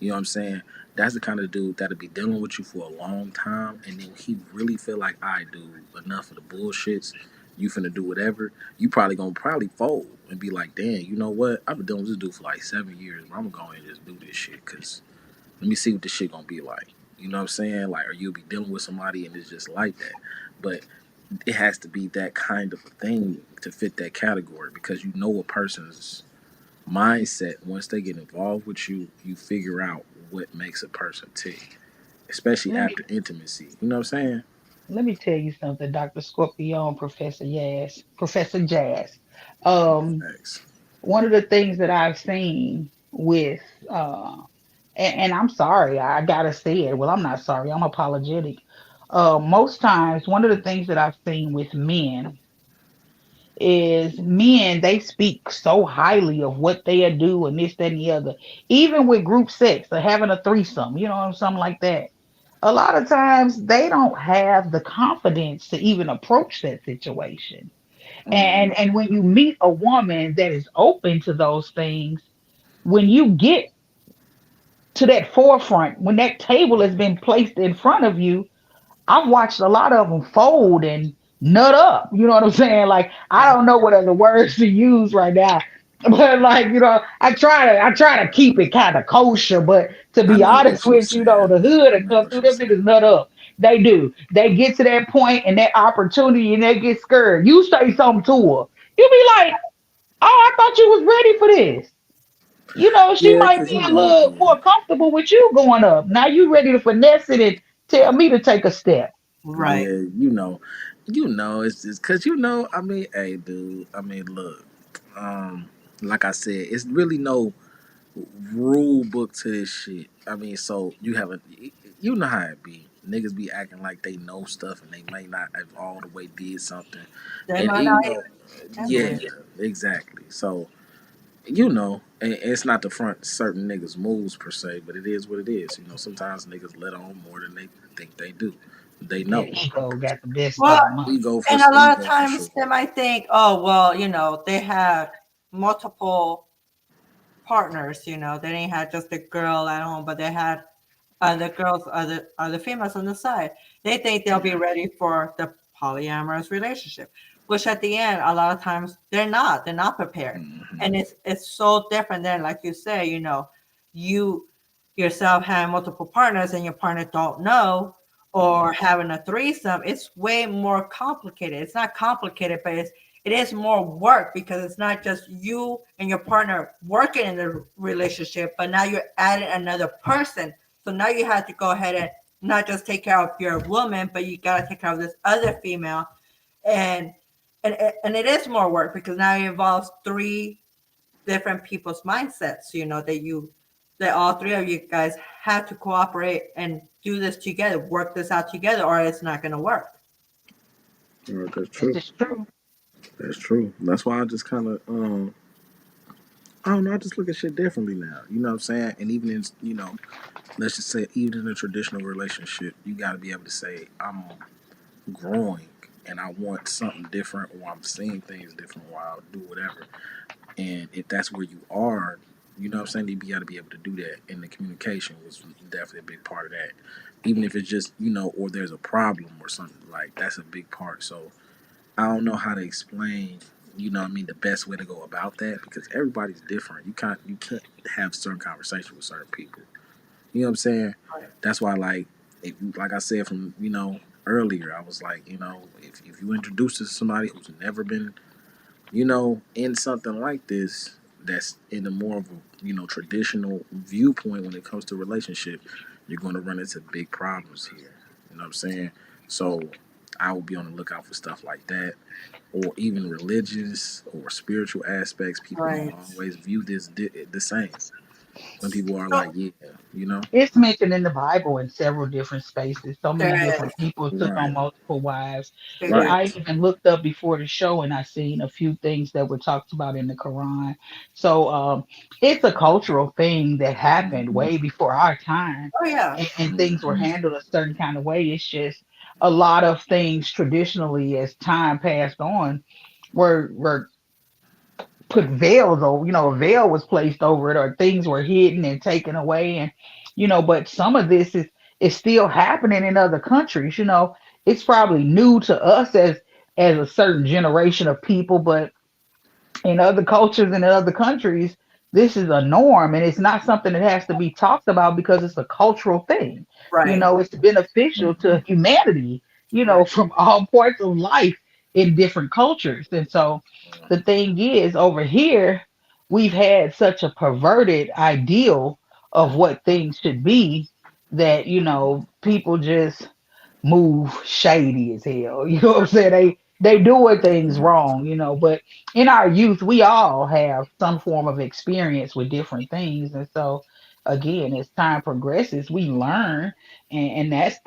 You know what I'm saying? That's the kind of dude that'll be dealing with you for a long time, and then he really feel like I do enough of the bullshits. You finna do whatever. You probably gonna probably fold and be like, damn, you know what? I've been dealing with this dude for like 7 years. But I'm gonna go ahead and just do this shit because let me see what this shit gonna be like. You know what I'm saying? Like, or you'll be dealing with somebody and it's just like that. But it has to be that kind of a thing to fit that category because you know a person's mindset. Once they get involved with you, you figure out what makes a person tick, especially Let me after intimacy. You know what I'm saying? let me tell you something, Dr. Scorpion, Professor Jazz. Um, Thanks. One of the things that I've seen with uh and I'm sorry, I gotta say it. Well, I'm not sorry, I'm apologetic. Most times one of the things that I've seen with men is men, they speak so highly of what they do and this, that, and the other. Even with group sex or having a threesome, something like that. A lot of times they don't have the confidence to even approach that situation. Hmm. And when you meet a woman that is open to those things, when you get to that forefront, when that table has been placed in front of you, I've watched a lot of them fold and nut up. You know what I'm saying? Like, I Yeah. don't know what other words to use right now, but like, I try to keep it kind of kosher. But to I be know honest what you're with you, saying. the hood I and know come what through you're them saying. niggas nut up. They do. They get to that point and that opportunity and they get scared. You say something to her, you be like, "Oh, I thought you was ready for this." She Yeah, might cause be a little more comfortable with you going up. Now you ready to finesse it and tell me to take a step. Right. yeah, it's just cause I mean, hey, dude. I mean, look, um, like I said, it's really no rule book to this shit. I mean, so you know how it be. Niggas be acting like they know stuff and they may not have all the way did something. They And might you not know, handle yeah, it. exactly. So and it's not to front certain niggas' moves per se, but it is what it is. Sometimes niggas let on more than they think they do. They That know. ego got the best Well, of them. Huh? and a lot of Ego for sure. times they might think, oh, well, they had multiple partners, they didn't have just a girl at home, but they had the girls, the females on the side. They think they'll be ready for the polyamorous relationship, which at the end, a lot of times they're not. They're not prepared, Hmm. and it's so different than, like you say, you yourself having multiple partners and your partner don't know, or having a threesome. It's way more complicated. It's not complicated, but it is more work because it's not just you and your partner working in the relationship, but now you're adding another person. So now you have to go ahead and not just take care of your woman, but you got to take care of this other female. And, and it is more work because now it involves three different people's mindsets, that all three of you guys have to cooperate and do this together, work this out together, or it's not going to work. Right, that's This true. is true. That's true. That's why I just kind of, I don't know. I just look at shit differently now. You know what I'm saying? And even in, let's just say, even in a traditional relationship, you got to be able to say, I'm growing and I want something different, or I'm seeing things different, or I'll do whatever. And if that's where you are, you know what I'm saying? You got to be able to do that. And the communication was definitely a big part of that. Even if it's just, or there's a problem or something, like that's a big part. So I don't know how to explain, what I mean, the best way to go about that because everybody's different. You can't have certain conversations with certain people. You know what I'm saying? Right. That's why, like I said from earlier, I was like, if you introduce to somebody who's never been, in something like this, that's in a more of a traditional viewpoint when it comes to relationship, you're going to run into big problems here. You know what I'm saying? So I would be on the lookout for stuff like that, or even religious or spiritual aspects. People don't Right. always view this the same. Some people are So like, yeah, you know, It's mentioned in the Bible in several different spaces. So there many is. different people took on right, multiple wives. It right. I is. even looked up before the show and I seen a few things that were talked about in the Quran. So it's a cultural thing that happened Mhm, way before our time, Oh yeah. and things were mhm, handled a certain kind of way. It's just a lot of things traditionally, as time passed on, were put veils over, a veil was placed over it, or things were hidden and taken away. And, but some of this is still happening in other countries. It's probably new to us as a certain generation of people, but in other cultures and in other countries, this is a norm and it's not something that has to be talked about because it's a cultural thing. Right. It's beneficial to mhm. humanity, Right. from all parts of life in different cultures. And so the thing is, over here, we've had such a perverted ideal of what things should be that, people just move shady as hell. You know what I'm saying? They doing things wrong, but in our youth, we all have some form of experience with different things. And so again, as time progresses, we learn, and that's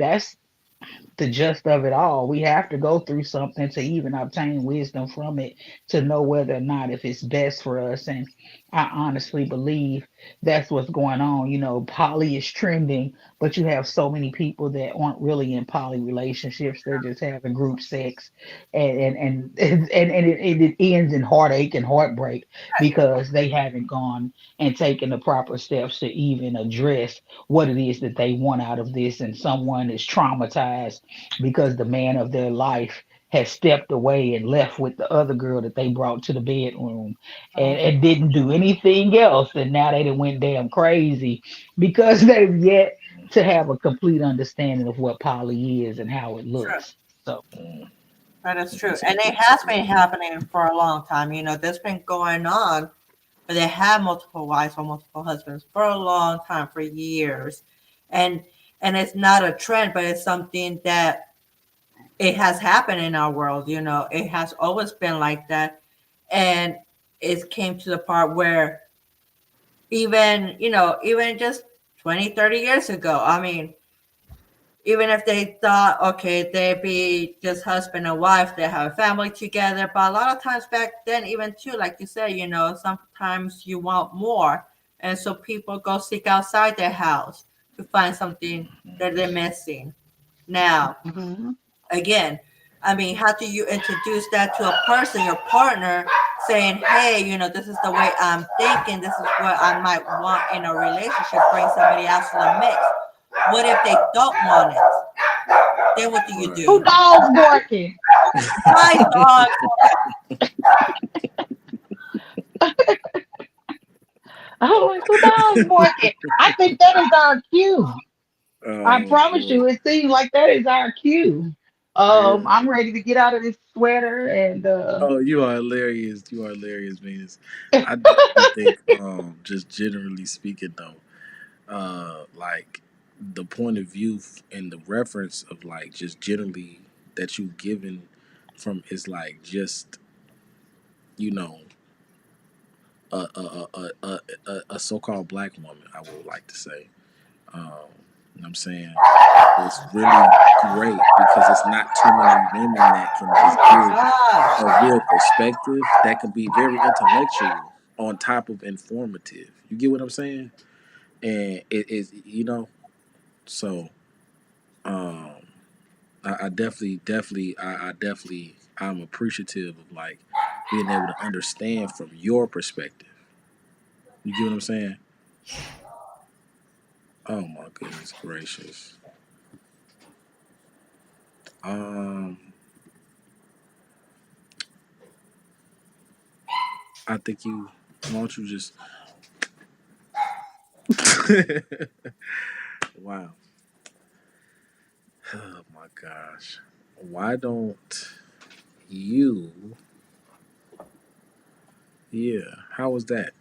the gist of it all. We have to go through something to even obtain wisdom from it to know whether or not if it's best for us. And I honestly believe that's what's going on. Poly is trending, but you have so many people that aren't really in poly relationships. They're just having group sex, and it ends in heartache and heartbreak because they haven't gone and taken the proper steps to even address what it is that they want out of this. And someone is traumatized because the man of their life has stepped away and left with the other girl that they brought to the bedroom, and didn't do anything else. And now they done went damn crazy because they've yet to have a complete understanding of what poly is and how it True. looks. So That is true. That's And it has exactly been happening for a long time. That's been going on, but they have multiple wives or multiple husbands for a long time, for years. And and it's not a trend, but it's something that it has happened in our world. It has always been like that. And it came to the part where even just 20, 30 years ago, I mean, even if they thought, okay, they'd be just husband and wife, they have a family together. But a lot of times back then, even too, like you said, sometimes you want more. And so people go seek outside their house to find something that they're missing. Now, mhm. again, I mean, how do you introduce that to a person, your partner, saying, hey, this is the way I'm thinking, this is what I might want in a relationship, bring somebody else to the mix. What if they don't want it? Then what do you Right. Who do? dogs barking? My dog. I'm like, who dogs barking? I think that is our cue. I Oh promise boy. you, it seems like that is our cue. Yeah. I'm ready to get out of this sweater and Oh, you are hilarious. You are hilarious, Venus. I definitely think, just generally speaking, though, like the point of view and the reference of like just generally that you've given from is like just you know a so-called black woman. I would like to say, you know what I'm saying, it's really great because it's not too many women that can just give Gosh. a real perspective that can be very intellectual on top of informative. You get what I'm saying? And it is, so um, I definitely, I'm appreciative of like being able to understand from your perspective. You get what I'm saying? Oh my goodness gracious. Um, I think you. Why don't you just? Wow. Oh my gosh. Why don't you? Yeah. How was that?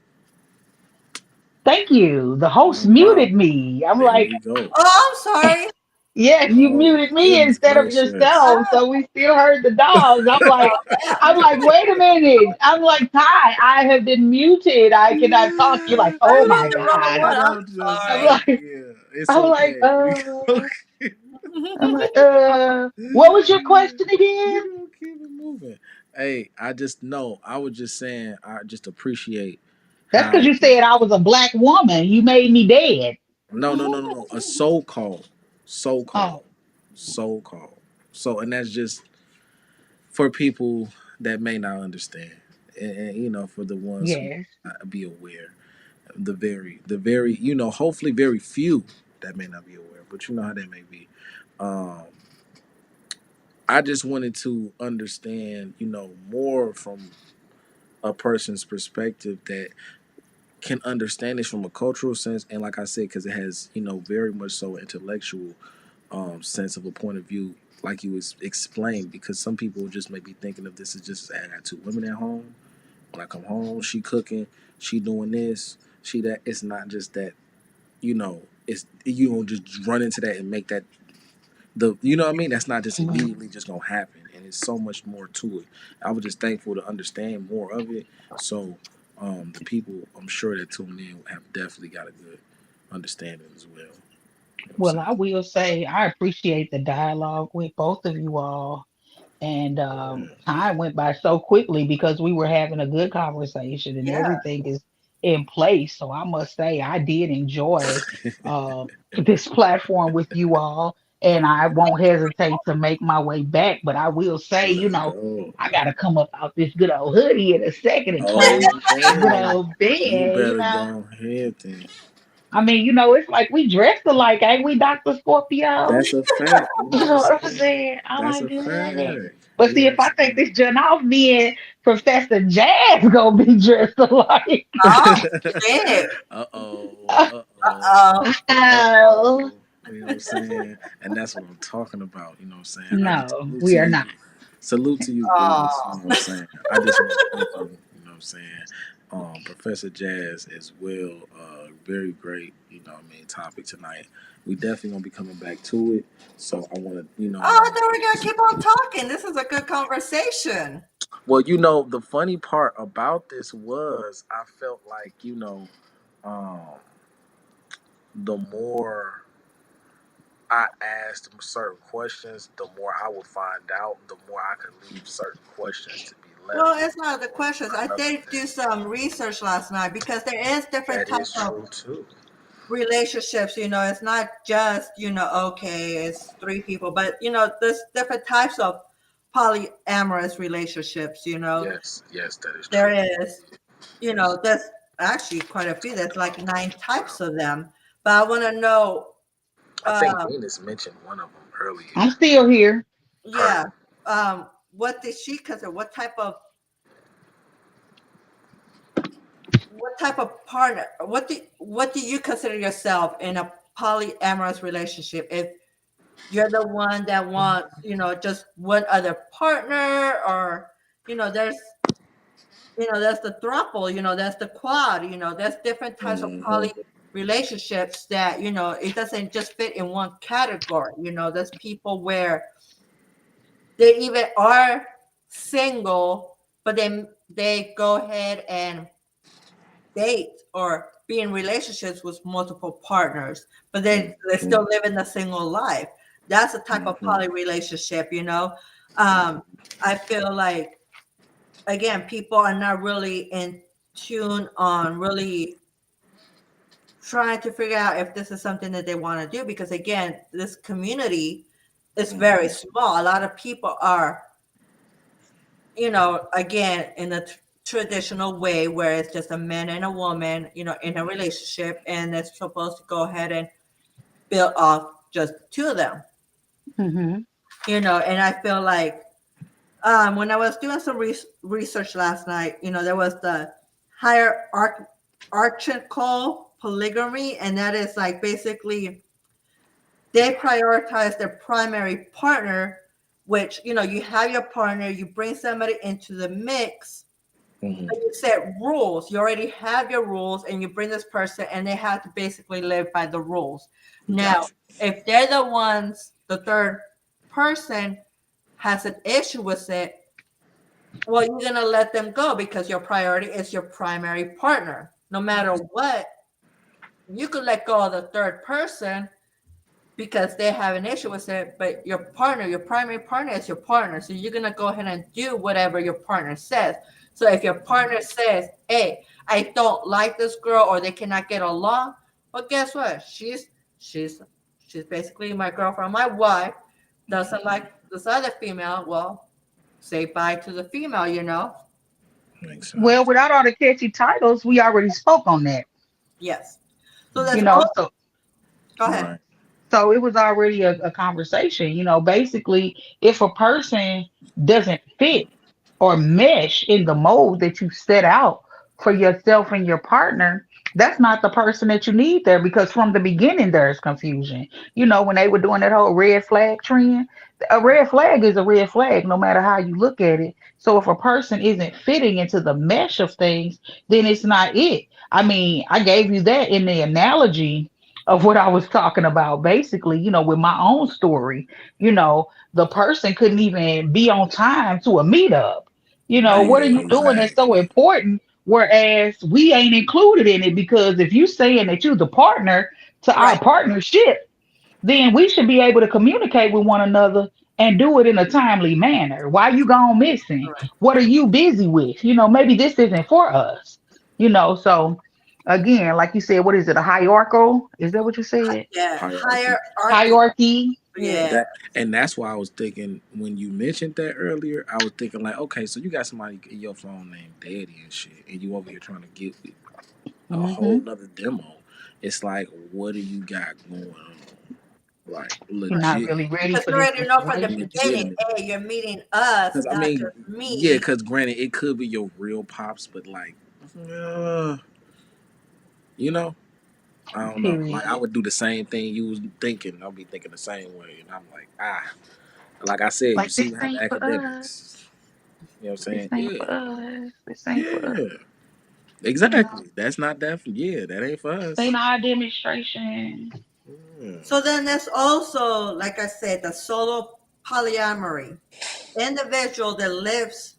thank you. The host No muted problem. me. I'm There like, we go. Oh, I'm sorry. yes, you Oh muted me goodness instead of gracious. yourself, so we still heard the dogs. I'm like, wait a minute. I'm like, Ty, I have been muted. I cannot talk. You're like, I oh my hit the wrong God. one. And I'm I'm just I'm sorry. like, like, yeah, it's I'm like, okay. I'm like, what was your question again? We gonna keep it moving. Hey, I just know. I was just saying. I just appreciate That's because how. you said I was a black woman. You made me dead. No. A soul call, soul Oh, call, soul call. So, and that's just for people that may not understand, and for the ones who yes. may not be aware, the very, hopefully very few that may not be aware, but you know how that may be. Um, I just wanted to understand, more from a person's perspective that can understand this from a cultural sense, and like I said, because it has, very much so intellectual sense of a point of view, like you was explained. Because some people just may be thinking of this as just, I got two women at home. When I come home, she cooking, she doing this, she that. It's not just that. It's you don't just run into that and make that you know what I mean. That's not just Mhm. immediately just gonna happen, and it's so much more to it. I was just thankful to understand more of it. So the people I'm sure that tune in have definitely got a good understanding as well. You know what I'm Well, saying? I will say I appreciate the dialogue with both of you all. And time went by so quickly because we were having a good conversation and Yeah. everything is in place. So I must say I did enjoy this platform with you all, and I won't hesitate to make my way back. But I will say, Let's go. I got to come up out this good old hoodie in a second and climb Oh into this good man, old you bed. better go ahead then. I mean, it's like we dressed alike, ain't we, Dr. Scorpio? That's a fact. You know You what I'm know what I'm saying? saying? I'm That's like, a good. fact. But You know see, what if I'm I take saying? this joint off, me and Professor Jazz gonna be dressed alike. Oh, shit. Uh oh. Uh oh. Oh, Uh Oh, oh. You know what I'm saying? And that's what I'm talking about. You know what I'm saying? I just no, salute we to are you. not. Salute to you, Venus. You know oh. what I'm saying? I just want to thank you. You know what I'm saying? Professor Jazz as well. Very great, topic tonight. We definitely gonna be coming back to it. So I wanna, Oh, then we're gonna keep on talking. This is a good conversation. well, the funny part about this was I felt like, um, the more I asked them certain questions, the more I would find out, the more I could leave certain questions to be left Well, it's not the questions. for I another did day. do some research last night because there is different That types is of true too. relationships. It's not just, okay, it's three people, but there's different types of polyamorous relationships. Yes, that is There true. is, there's actually quite a few. There's like 9 types of them. But I want to know I think Um, Venus mentioned one of them earlier. I'm still here. yeah. What did she consider? What type of partner? What do you consider yourself in a polyamorous relationship? If you're the one that wants, just one other partner, or there's that's the throuple, that's the quad, there's different types of Hmm. poly relationships that, it doesn't just fit in one category. There's people where they even are single, but they go ahead and date or be in relationships with multiple partners, but they still live in a single life. That's a type of Hmm. poly relationship. I feel like, again, people are not really in tune on really trying to figure out if this is something that they want to do, because again, this community is very small. A lot of people are, again, in a traditional way where it's just a man and a woman, in a relationship, and it's supposed to go ahead and build off just two of them, Hmm. and I feel like, when I was doing some research last night, there was the hierarchical polygamy, and that is like basically they prioritize their primary partner, which, you have your partner, you bring somebody into the mix, Hmm. but you set rules. You already have your rules, and you bring this person, and they have to basically live by the rules. Now, Gotcha. if they're the third person has an issue with it, well, you're going to let them go because your priority is your primary partner. No matter what, you could let go of the third person because they have an issue with it, but your primary partner is your partner. So you're going to go ahead and do whatever your partner says. So if your partner says, hey, I don't like this girl, or they cannot get along, well, guess what? She's she's basically my girlfriend, my wife, doesn't like this other female. Well, say bye to the female. Makes Well, sense. without all the catchy titles, we already spoke on that. Yes. So Mm. that's You all. know, so Go ahead. Right. so it was already a conversation. Basically, if a person doesn't fit or mesh in the mold that you set out for yourself and your partner, that's not the person that you need there, because from the beginning there's confusion. When they were doing that whole red flag trend, a red flag is a red flag no matter how you look at it. So if a person isn't fitting into the mesh of things, then it's not it. I mean, I gave you that in the analogy of what I was talking about. Basically, with my own story, the person couldn't even be on time to a meetup. Right. What are Yeah, you doing that's so exactly. important? Whereas we ain't included in it, because if you saying that you're the partner to our Right. partnership, then we should be able to communicate with one another and do it in a timely manner. Why you gone missing? Right. What are you busy with? Maybe this isn't for us. So again, like you said, what is it? A hierarchical? Is that what you said? Yeah. Hierarchy. Hierarchy. Hierarchy. Yeah. That and that's why I was thinking when you mentioned that earlier, I was thinking like, okay, so you got somebody in your phone named Daddy and shit, and you over here trying to get a whole Hmm. nother demo. It's like, what do you got going on? Like You're not legit, really ready Because for you this already know from the situation. beginning, legitimate. hey, you're meeting us, Because I not mean, just yeah, me. because granted, it could be your real pops, but like, uh, you know, I don't know. Like I Period. would do the same thing you was thinking. I'll be thinking the same way, and I'm like, like I said, you Like, see, this we have ain't for us. academics. You know what I'm This saying? ain't Yeah, for us. This ain't for us. yeah, You know, exactly. That's not that. Yeah, that ain't for this us. ain't our demonstration. Yeah. So then there's also, like I said, the solo polyamory. Individual that lives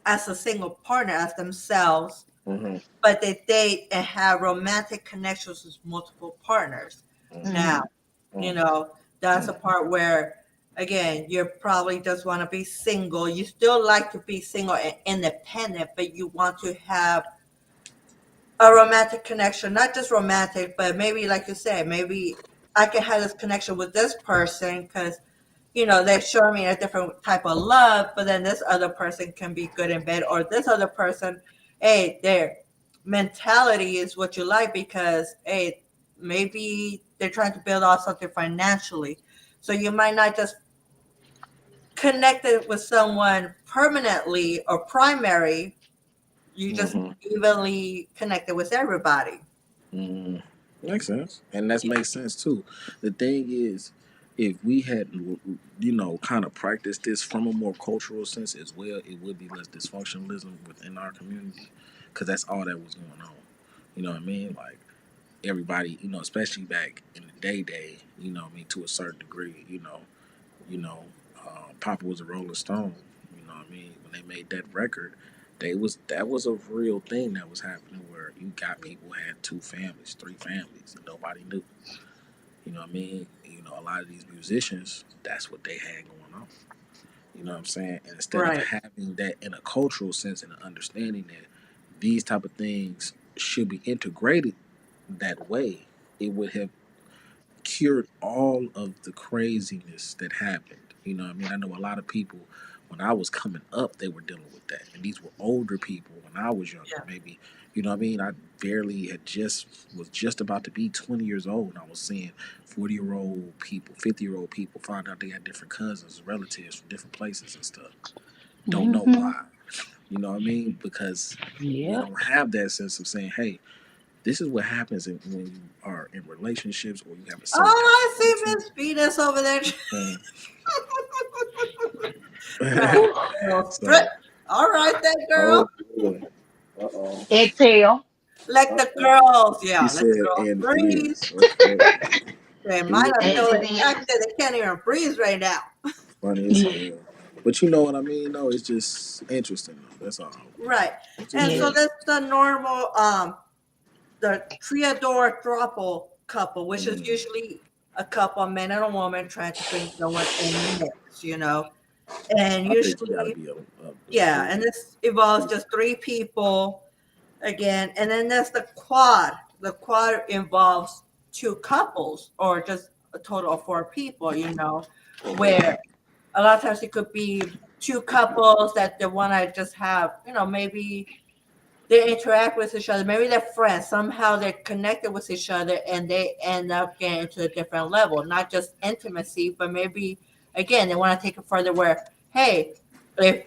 as a single partner as themselves, Mm-hmm. but they date and have romantic connections with multiple partners. Mm-hmm. Now, Hmm. you know, that's a Mm-hmm. part where, again, you probably just want to be single. You still like to be single and independent, but you want to have a romantic connection, not just romantic, but maybe, like you said, maybe I can have this connection with this person because, they're showing me a different type of love, but then this other person can be good in bed, or this other person, hey, their mentality is what you like because, hey, maybe they're trying to build out something financially. So you might not just connect it with someone permanently or primary. You just Mm-hmm. evenly connect it with everybody. Mm, makes sense, and that makes sense too. The thing is, if we had, kind of practiced this from a more cultural sense as well, it would be less dysfunctionalism within our community, because that's all that was going on. You know what I mean? Like everybody, especially back in the day, to a certain degree, you know, Papa was a Rolling Stone. You know what I mean? When they made that record, that was a real thing that was happening where you got people who had two families, three families, and nobody knew. You know what I mean? A lot of these musicians, that's what they had going on. You know what I'm saying? And instead of Right. having that in a cultural sense and an understanding that these type of things should be integrated that way, it would have cured all of the craziness that happened. You know what I mean? I know a lot of people when I was coming up, they were dealing with that. And these were older people when I was younger, Yeah. maybe, you know what I mean? I barely was just about to be 20 years old and I was seeing 40-year-old people, 50-year-old people find out they had different cousins, relatives from different places and stuff. Don't know Hmm. why. You know what I mean? Because we Yeah. don't have that sense of saying, hey, this is what happens when you are in relationships or you have a Oh, certain type I of see intimacy. Miss Venus over there. Right. Whew. Little strip. So, All right, that oh girl. boy. Uh oh. Exhale. Let Uh the oh. girls, She yeah, let the said, girls and breathe. is. Okay. They Do might it not again. feel And like then, acting. They can't even breathe right now. Funny as yeah. hell. But you know what I mean? No, it's just interesting though. That's all. Right. It's just And so Yeah. interesting. that's the normal the triador throuple couple, which is Mm. usually a couple, a man and a woman trying to bring someone in the mix, And I think you gotta usually, be a yeah, three. and this involves just three people again. And then there's the quad. The quad involves two couples or just a total of four people, where a lot of times it could be two couples that they want to just have, maybe they interact with each other. Maybe they're friends. Somehow they're connected with each other and they end up getting to a different level, not just intimacy, but maybe, again, they want to take it further where, hey, if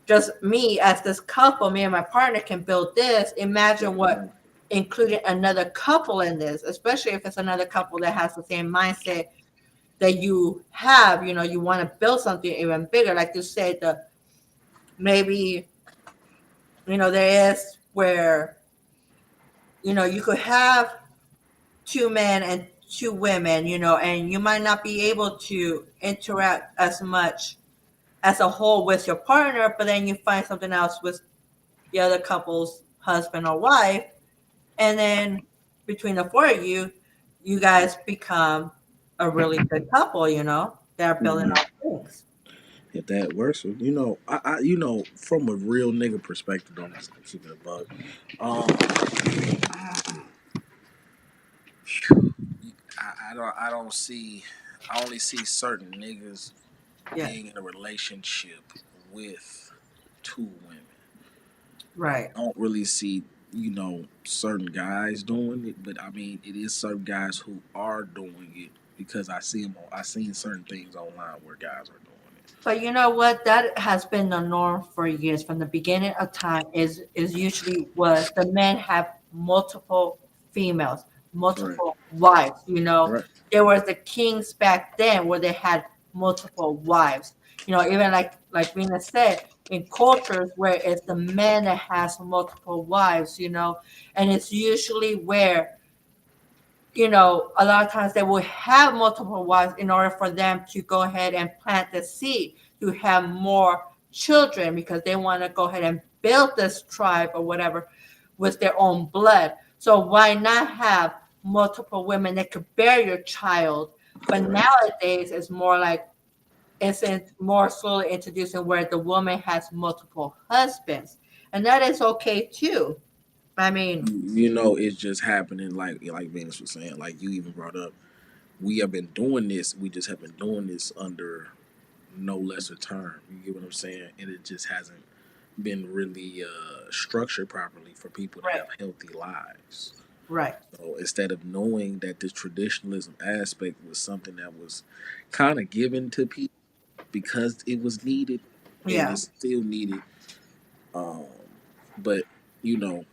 just me as this couple, me and my partner can build this, imagine what including another couple in this, especially if it's another couple that has the same mindset that you have, you want to build something even bigger. Like you said, maybe, there is where you could have two men and two women, and you might not be able to interact as much as a whole with your partner, but then you find something else with the other couple's husband or wife, and then between the four of you, you guys become a really good couple, that are building Mm-hmm. out things. If that works, from a real nigga perspective, don't just keep it a bug. I don't see. I only see certain niggas Yeah, being in a relationship with two women. right. I don't really see, certain guys doing it, but I mean, it is certain guys who are doing it because I see them. I seen certain things online where guys are doing it. But you know what? That has been the norm for years. From the beginning of time, is usually was the men have multiple females, Right. multiple wives. Right. There was the kings back then where they had multiple wives. Even like Venus said, in cultures where it's the man that has multiple wives. And it's usually where a lot of times they will have multiple wives in order for them to go ahead and plant the seed to have more children because they want to go ahead and build this tribe or whatever with their own blood. So why not have multiple women that could bear your child? But Right. nowadays it's more like more slowly introducing where the woman has multiple husbands. And that is okay too. I mean, It's just happening like Venus was saying, like you even brought up. We have been doing this. We just have been doing this under no lesser term. You get what I'm saying? And it just hasn't been really structured properly for people to right. have healthy lives. Right. So instead of knowing that this traditionalism aspect was something that was kind of given to people because it was needed and Yeah. it's still needed, um, but you know,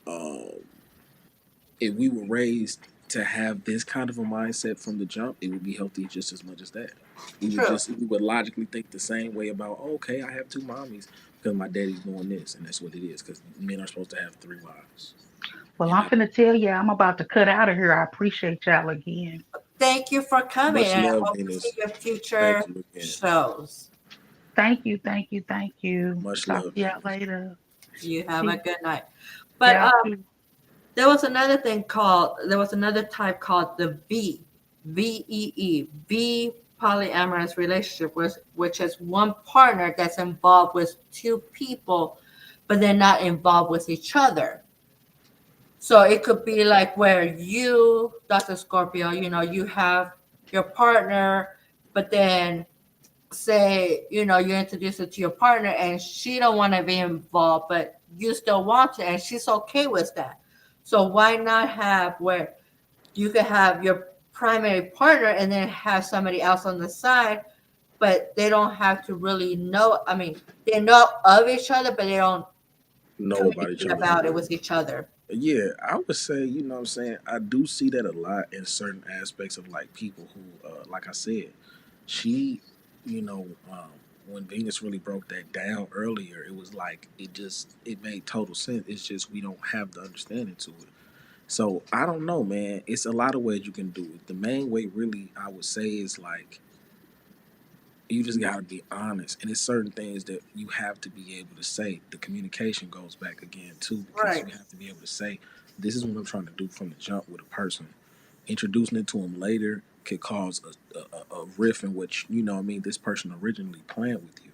um, if we were raised to have this kind of a mindset from the jump, it would be healthy just as much as that. True. We would logically think the same way about, okay, I have two mommies because my daddy's doing this, and that's what it is. Because men are supposed to have three wives, Well, and I'm not finna tell you, I'm about to cut out of here. I appreciate y'all again. Thank you for coming, much and I love, hope to see Venus. your future Thank you again. shows. Thank you, thank you, thank you. Much Talk love, to y'all Venus. later. You have a Peace. good night. But Y'all too. there was another type called the V polyamorous relationship, which is one partner that's involved with two people, but they're not involved with each other. So it could be like where you, Dr. Scorpio, you have your partner, but then say, you introduce it to your partner and she don't want to be involved, but you still want to, and she's okay with that. So why not have where you could have your primary partner and then have somebody else on the side, but they don't have to really know. I mean, they know of each other, but they don't Know about each communicate other for about it real. with each other. Yeah, I would say, you know what I'm saying? I do see that a lot in certain aspects of like people who, like I said, she, you know, when Venus really broke that down earlier, it was like, it made total sense. It's just we don't have the understanding to it. So I don't know, man. It's a lot of ways you can do it. The main way, really, I would say, is like, you just gotta be honest, and it's certain things that you have to be able to say. The communication goes back again too, because Right. you have to be able to say, this is what I'm trying to do from the jump with a person. Introducing it to them later could cause a riff in which, you know what I mean, this person originally planned with you,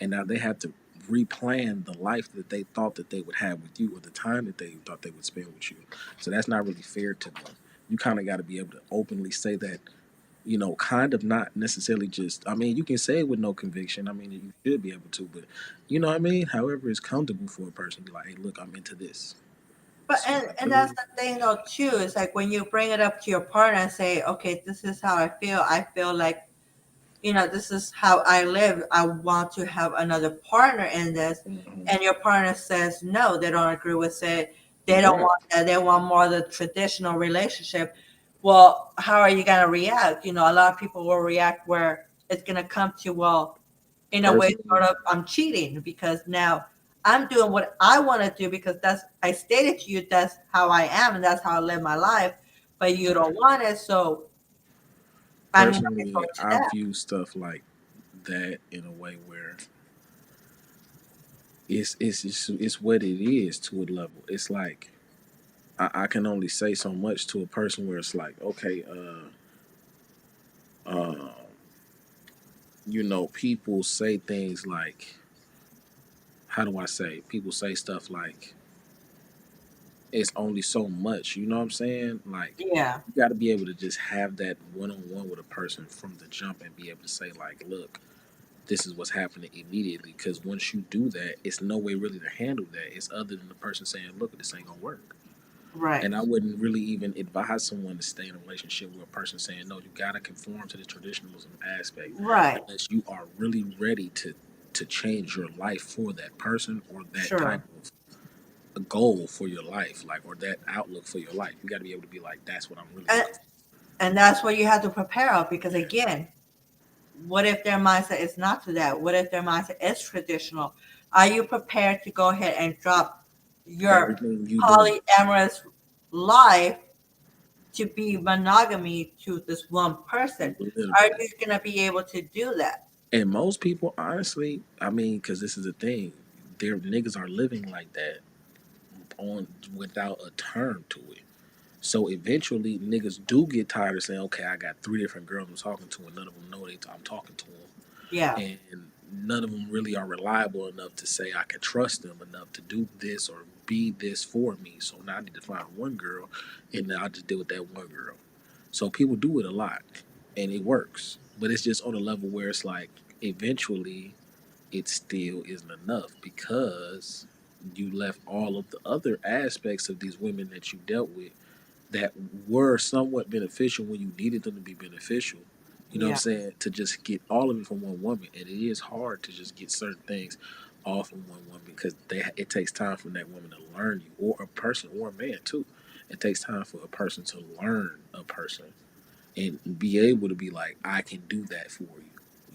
and now they have to replan the life that they thought that they would have with you, or the time that they thought they would spend with you. So that's not really fair to them. You kind of got to be able to openly say that, kind of, not necessarily just, I mean, you can say it with no conviction. I mean, you should be able to, but you know what I mean? However it's comfortable for a person, be like, hey, look, I'm into this. But So and that's the thing though too. It's like when you bring it up to your partner and say, okay, this is how I feel. I feel like, this is how I live. I want to have another partner in this. mhm. And your partner says no, they don't agree with it. They don't Right. want that. They want more of the traditional relationship. Well, how are you going to react? A lot of people will react where it's going to come to, well, in a way, Personally, sort of, I'm cheating because now I'm doing what I want to do because I stated to you that's how I am and that's how I live my life, but you don't want it. So I'm going to personally, resort to I that. view stuff like that in a way where it's what it is to a level. It's like I can only say so much to a person where it's like, okay, uh, people say things like, how do I say? People say stuff like, it's only so much. You know what I'm saying? Like, Yeah. you got to be able to just have that one on one with a person from the jump and be able to say, like, look, this is what's happening immediately. Because once you do that, it's no way really to handle that. It's other than the person saying, look, this ain't gonna work. Right. And I wouldn't really even advise someone to stay in a relationship with a person saying, no, you gotta conform to the traditionalism aspect Right. unless you are really ready to change your life for that person, or that type Sure. of a goal for your life, like, or that outlook for your life. You gotta be able to be like, that's what I'm really And looking for. and that's what you have to prepare of because again, what if their mindset is not to that? What if their mindset is traditional? Are you prepared to go ahead and drop your Everything you doing. polyamorous life to be monogamy to this one person? Are Literally. you gonna be able to do that? And most people, honestly, I mean, because this is the thing, their niggas are living like that on without a term to it. So eventually, niggas do get tired of saying, "Okay, I got three different girls I'm talking to, and none of them know I'm talking to them, Yeah. and none of them really are reliable enough to say I can trust them enough to do this or be this for me. So now I need to find one girl, and then I just deal with that one girl." So people do it a lot, and it works, but it's just on a level where it's like eventually it still isn't enough because you left all of the other aspects of these women that you dealt with. that were somewhat beneficial when you needed them to be beneficial. You know what I'm Yeah. saying? To just get all of it from one woman, and it is hard to just get certain things off from one woman because it takes time for that woman to learn you, or a person, or a man too. It takes time for a person to learn a person and be able to be like, I can do that for you.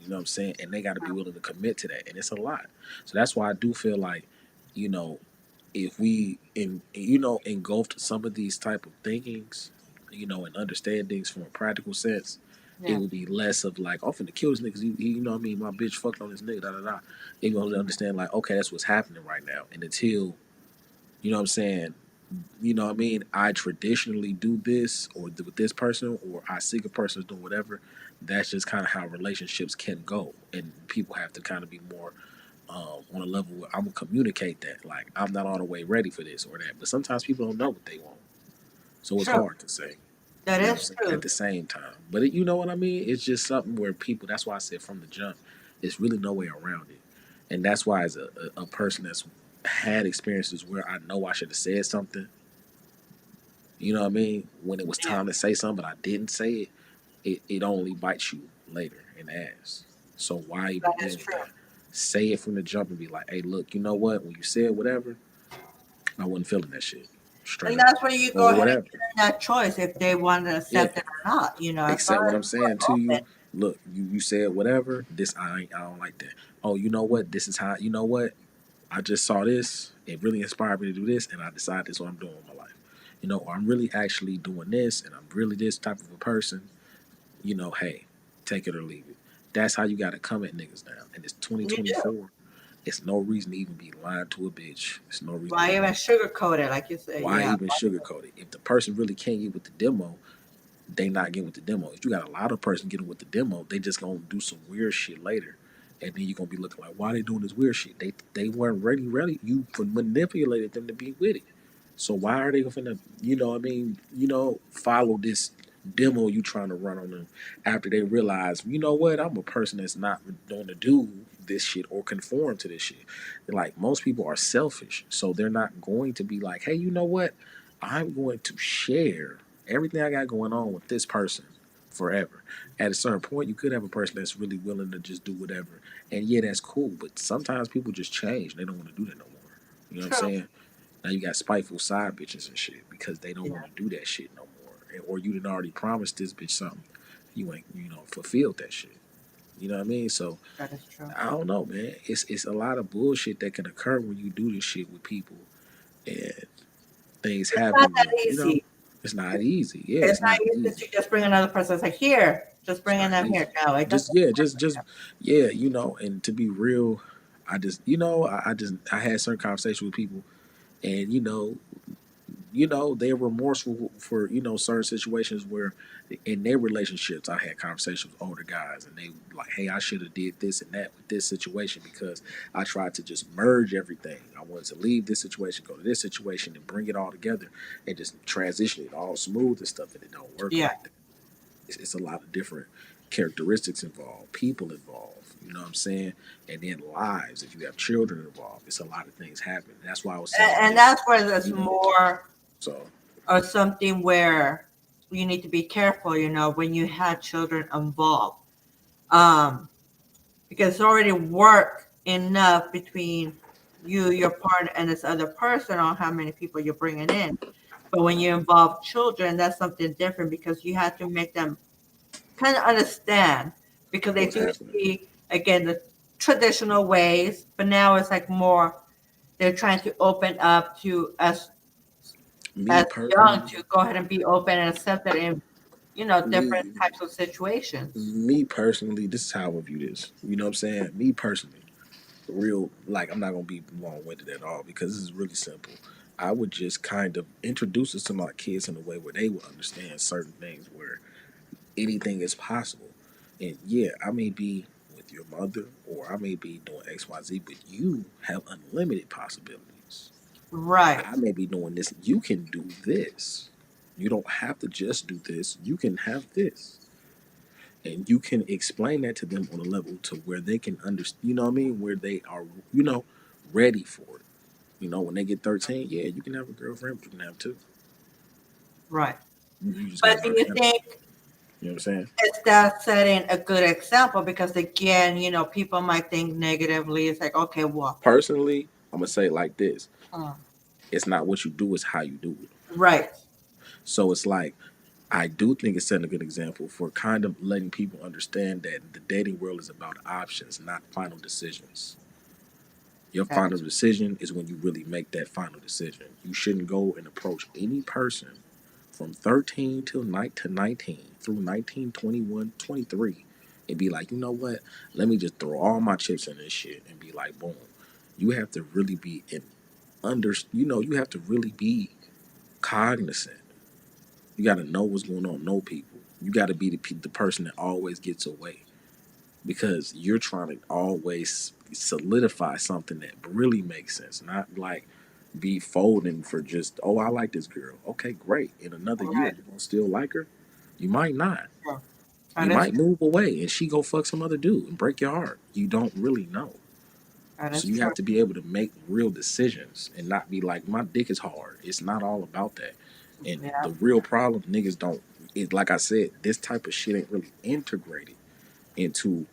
You know what I'm saying? And they got to be willing to commit to that, and it's a lot. So that's why I do feel like, you know, if we engulfed some of these type of thinkings, and understandings from a practical sense, it Yeah. would be less of like, I'm finna kill this nigga. 'Cause you know what I mean? My bitch fucked on this nigga. Da da da. You know, to understand like, okay, that's what's happening right now. And until you know what I'm saying, what I mean, I traditionally do this or with this person, or I seek a person doing whatever. That's just kind of how relationships can go, and people have to kind of be more on a level where I'm gonna communicate that. Like I'm not all the way ready for this or that. But sometimes people don't know what they want, so it's True. hard to say. That You know what I'm is saying? At true. the same time, but you know what I mean. It's just something where people. That's why I said from the jump, it's really no way around it, and that's why as a person that's had experiences where I know I should have said something. You know what I mean? When it was Yeah. time to say something, but I didn't say it. It only bites you later in the ass. So why even That deal is with true. that? Say it from the jump and be like, hey, look, you know what? When you said whatever, I wasn't feeling that shit. Straight And up. that's where you Or go ahead and whatever. give them that choice if they want to Yeah. accept it or not. As Accept long what as I'm saying you're to you. open. Look, you said whatever. This I don't like that. Oh, you know what? This is how you know what? I just saw this. It really inspired me to do this, and I decided this is what I'm doing with my life. Or I'm really actually doing this, and I'm really this type of a person. Hey, take it or leave it. That's how you got to come at niggas now. And it's You do. 2024. It's no reason to even be lying to a bitch. It's no reason to Why even even be. sugarcoat it, like you say? Why Yeah. even sugarcoat it? If the person really can't get with the demo, they not getting with the demo. If you got a lot of person getting with the demo, they just gonna do some weird shit later. And then you're gonna be looking like, why they doing this weird shit? They weren't ready. You manipulated them to be with it. So why are they gonna, follow this demo you trying to run on them after they realize, you know what, I'm a person that's not going to do this shit or conform to this shit. Like most people are selfish, so they're not going to be like, hey, you know what, I'm going to share everything I got going on with this person forever. At a certain point, you could have a person that's really willing to just do whatever, and yeah, that's cool. But sometimes people just change; they don't want to do that no more. You know what I'm True. saying? Now you got spiteful side bitches and shit because they don't Yeah. want to do that shit no more, or you didn't already promised this bitch something, you ain't fulfilled that shit. You know what I mean? So That is true. I don't know, man. It's a lot of bullshit that can occur when you do this shit with people, and things It's not happen. that Where, easy. it's not easy. Yeah, It's it's not not easy easy. to just bring another person. It's like, here, just It's bringing not them easy. here. No, it doesn't Just yeah, work just like yeah, and to be real, I just I had certain conversations with people, and they're remorseful for certain situations where in their relationships I had conversations with older guys, and they like, hey, I should have did this and that with this situation because I tried to just merge everything. I wanted to leave this situation, go to this situation, and bring it all together and just transition it all smooth and stuff, and it don't work Yeah. like that. It's a lot of different characteristics involved, people involved, you know what I'm saying? And then lives, if you have children involved, it's a lot of things happen. That's why I was telling And you, that's where there's you know, more so or something where you need to be careful, when you had children involved. Um, because it's already work enough between you, your partner, and this other person on how many people you're bringing in. But when you involve children, that's something different because you have to make them kind of understand because they what's do happening. see, again, the traditional ways, but now it's like more, they're trying to open up to us Me as young personally, to go ahead and be open and accepted in, different me types of situations. me personally, this is how I view this. You know what I'm saying? Me personally, real like I'm not gonna be long winded at all because this is really simple. I would just kind of introduce this to my kids in a way where they would understand certain things where anything is possible. And yeah, I may be with your mother or I may be doing XYZ, but you have unlimited possibilities. Right. I may be doing this. You can do this. You don't have to just do this. You can have this. And you can explain that to them on a level to where they can understand, you know what I mean? Where they are, ready for it. When they get 13, yeah, you can have a girlfriend, but you can have two. Right. You just But gotta do learn you to handle think it. You know what I'm saying? it's that setting a good example? Because again, people might think negatively. It's like, okay, well, Personally, I'm gonna say it like this: uh, it's not what you do, it's how you do it. right, So it's like I do think it's setting a good example for kind of letting people understand that the dating world is about options, not final decisions. Your okay, final decision is when you really make that final decision. You shouldn't go and approach any person from 13 till night to 19 through 19, 21, 23, and be like, you know what? Let me just throw all my chips in this shit and be like, boom. You have to really be you have to really be cognizant. You got to know what's going on, know people. You got to be the person that always gets away because you're trying to always solidify something that really makes sense, not like be folding for just, oh, I like this girl. Okay, great. In another year, right, you gonna still like her? You might not. sure. You That is might move away and she go fuck some other dude and break your heart. You don't really know. that So is you true. have to be able to make real decisions and not be like, my dick is hard. It's not all about that. And Yeah, the real problem, niggas don't. It, like I said, this type of shit ain't really integrated into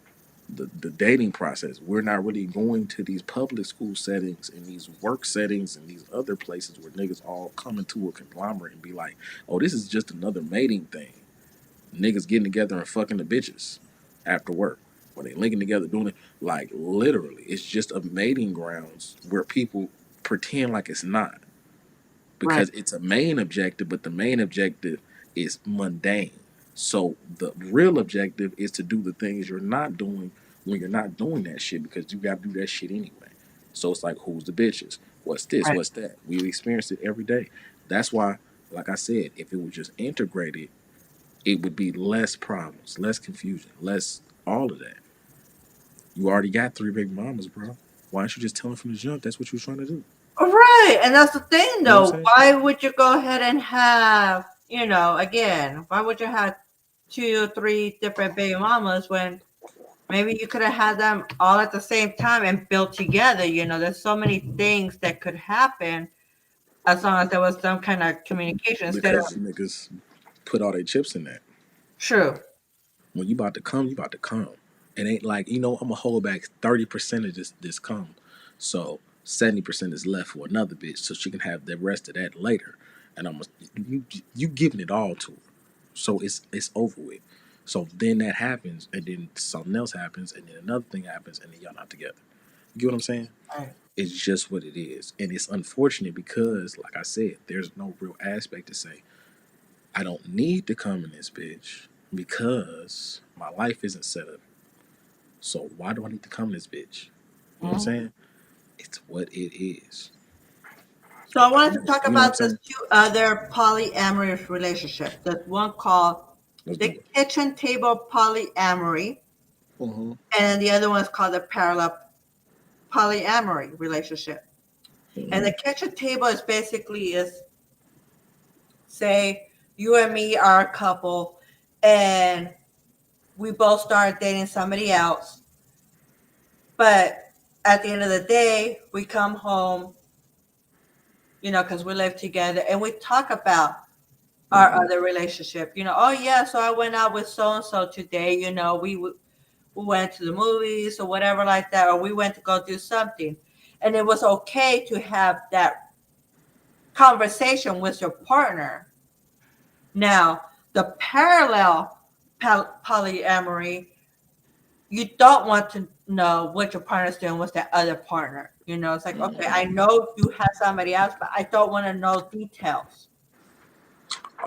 the dating process. We're not really going to these public school settings and these work settings and these other places where niggas all come into a conglomerate and be like, oh, this is just another mating thing. Niggas getting together and fucking the bitches after work. When they linking together doing it, like literally, it's just a mating grounds where people pretend like it's not right, because it's a main objective, but the main objective is mundane. So the real objective is to do the things you're not doing when you're not doing that shit because you got to do that shit anyway. So it's like, who's the bitches? What's this? right. What's that? We experience it every day. That's why, like I said, if it was just integrated, it would be less problems, less confusion, less all of that. You already got three big mamas, bro. Why don't you just tell them from the jump that's what you was trying to do? Right, and that's the thing, You know what though. I'm saying? Why would you go ahead and have, again, why would you have two, three different baby mamas when maybe you could have had them all at the same time and built together? There's so many things that could happen as long as there was some kind of communication instead of Because niggas put all their chips in that. true. When you about to come, you about to come. It ain't like, I'm gonna hold back 30% of this come. So 70% is left for another bitch so she can have the rest of that later. And you giving it all to her. So it's over with. So then that happens and then something else happens and then another thing happens and then y'all not together. You get what I'm saying? Right. It's just what it is. And it's unfortunate because, like I said, there's no real aspect to say, I don't need to come in this bitch because my life isn't set up. So why do I need to come in this bitch? You know what I'm Mhm. saying? It's what it is. So I wanted to talk You know what I'm about this saying? two other polyamorous relationships. There's one called Let's the do it. kitchen table polyamory, Mm-hmm. and the other one is called the parallel polyamory relationship. And Mm-hmm. the kitchen table is basically is say you and me are a couple and we both started dating somebody else, but at the end of the day we come home, because we live together and we talk about our Mm-hmm. other relationship. Oh yeah, so I went out with so and so today. We went to the movies or whatever like that, or we went to go do something, and it was okay to have that conversation with your partner. Now, the parallel polyamory, you don't want to know what your partner's doing with that other partner. It's like, okay, Mm-hmm. I know you have somebody else, but I don't want to know details.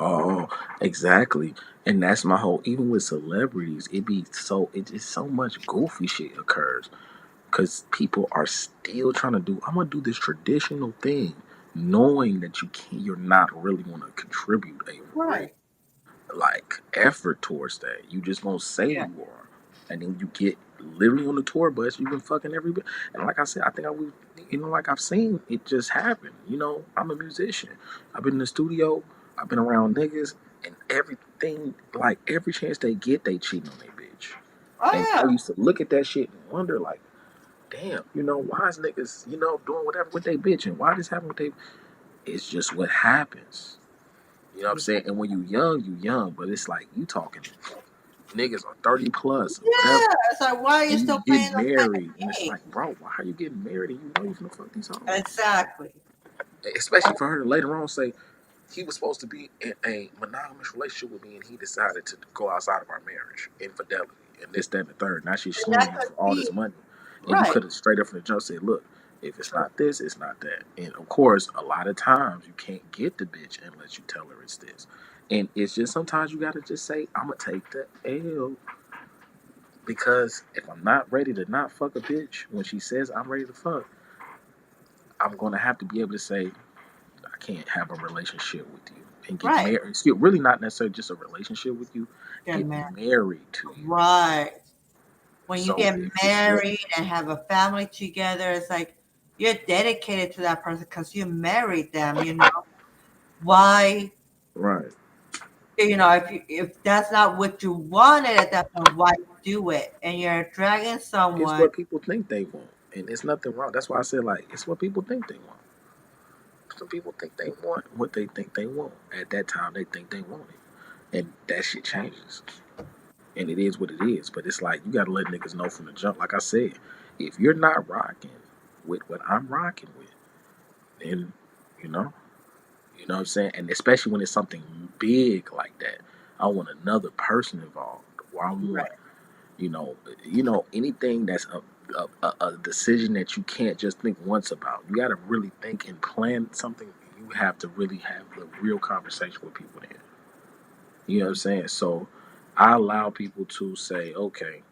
Oh, exactly. And that's my whole. Even with celebrities, it just so much goofy shit occurs because people are still trying to do. I'm gonna do this traditional thing, knowing that you're not really gonna contribute a real Right. like effort towards that. You just gonna say Yeah. you are, and then you get literally on the tour bus. You've been fucking everybody, and like I said, I think I would, like I've seen it just happen. I'm a musician. I've been in the studio. I've been around niggas, and everything like every chance they get, they cheating on their bitch. Oh And I yeah. used to look at that shit and wonder, like, damn, why is niggas, doing whatever with their bitch, and why this happen with they? It's just what happens. You know what I'm saying? And when you young, but it's like you talking niggas are 30 plus or whatever, Yeah, it's like, why are you and you still get playing the same married, and it's game? like, bro, why are you getting married and you know you're gonna fuck these hoes? Exactly. Especially for her to later on say he was supposed to be in a monogamous relationship with me and he decided to go outside of our marriage, infidelity, and this, that, and the third. Now she's And suing that you could for all this be money. And you right. could have straight up from the jump said, look, if it's not this, it's not that. And of course, a lot of times you can't get the bitch unless you tell her it's this. And it's just sometimes you gotta just say, I'm gonna take the L because if I'm not ready to not fuck a bitch when she says I'm ready to fuck, I'm gonna have to be able to say, I can't have a relationship with you and get Right. married. It's really not necessarily just a relationship with you, Get get married. married to you. Right. When you So get if it's what, married and have a family together, it's like you're dedicated to that person because you married them, you know. Why, right? if that's not what you wanted at that point, why do it? And you're dragging It's someone. what people think they want, and it's nothing wrong. That's why I said like it's what people think they want. Some people think they want what they think they want. At that time, they think they want it, and that shit changes. And it is what it is. But it's like you gotta let niggas know from the jump. Like I said, if you're not rocking with what I'm rocking with, then you know. You know what I'm saying? And especially when it's something big like that, I want another person involved. Or I want, Right. anything that's a decision that you can't just think once about. You got to really think and plan something. You have to really have a real conversation with people there. You know what I'm saying? So I allow people to say, okay,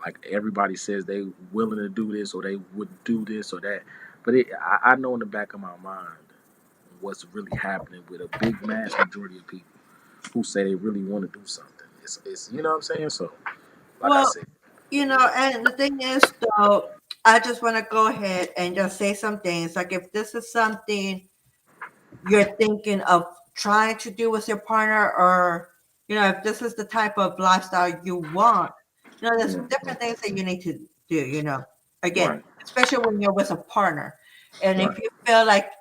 like everybody says they willing to do this or they would do this or that, but I know in the back of my mind what's really happening with a big mass majority of people who say they really want to do something. It's you know what I'm saying? So, like I Well, said, and the thing is, though, I just want to go ahead and just say some things. Like, if this is something you're thinking of trying to do with your partner, or, if this is the type of lifestyle you want, there's different things that you need to do, again, right, especially when you're with a partner. And if right, you feel like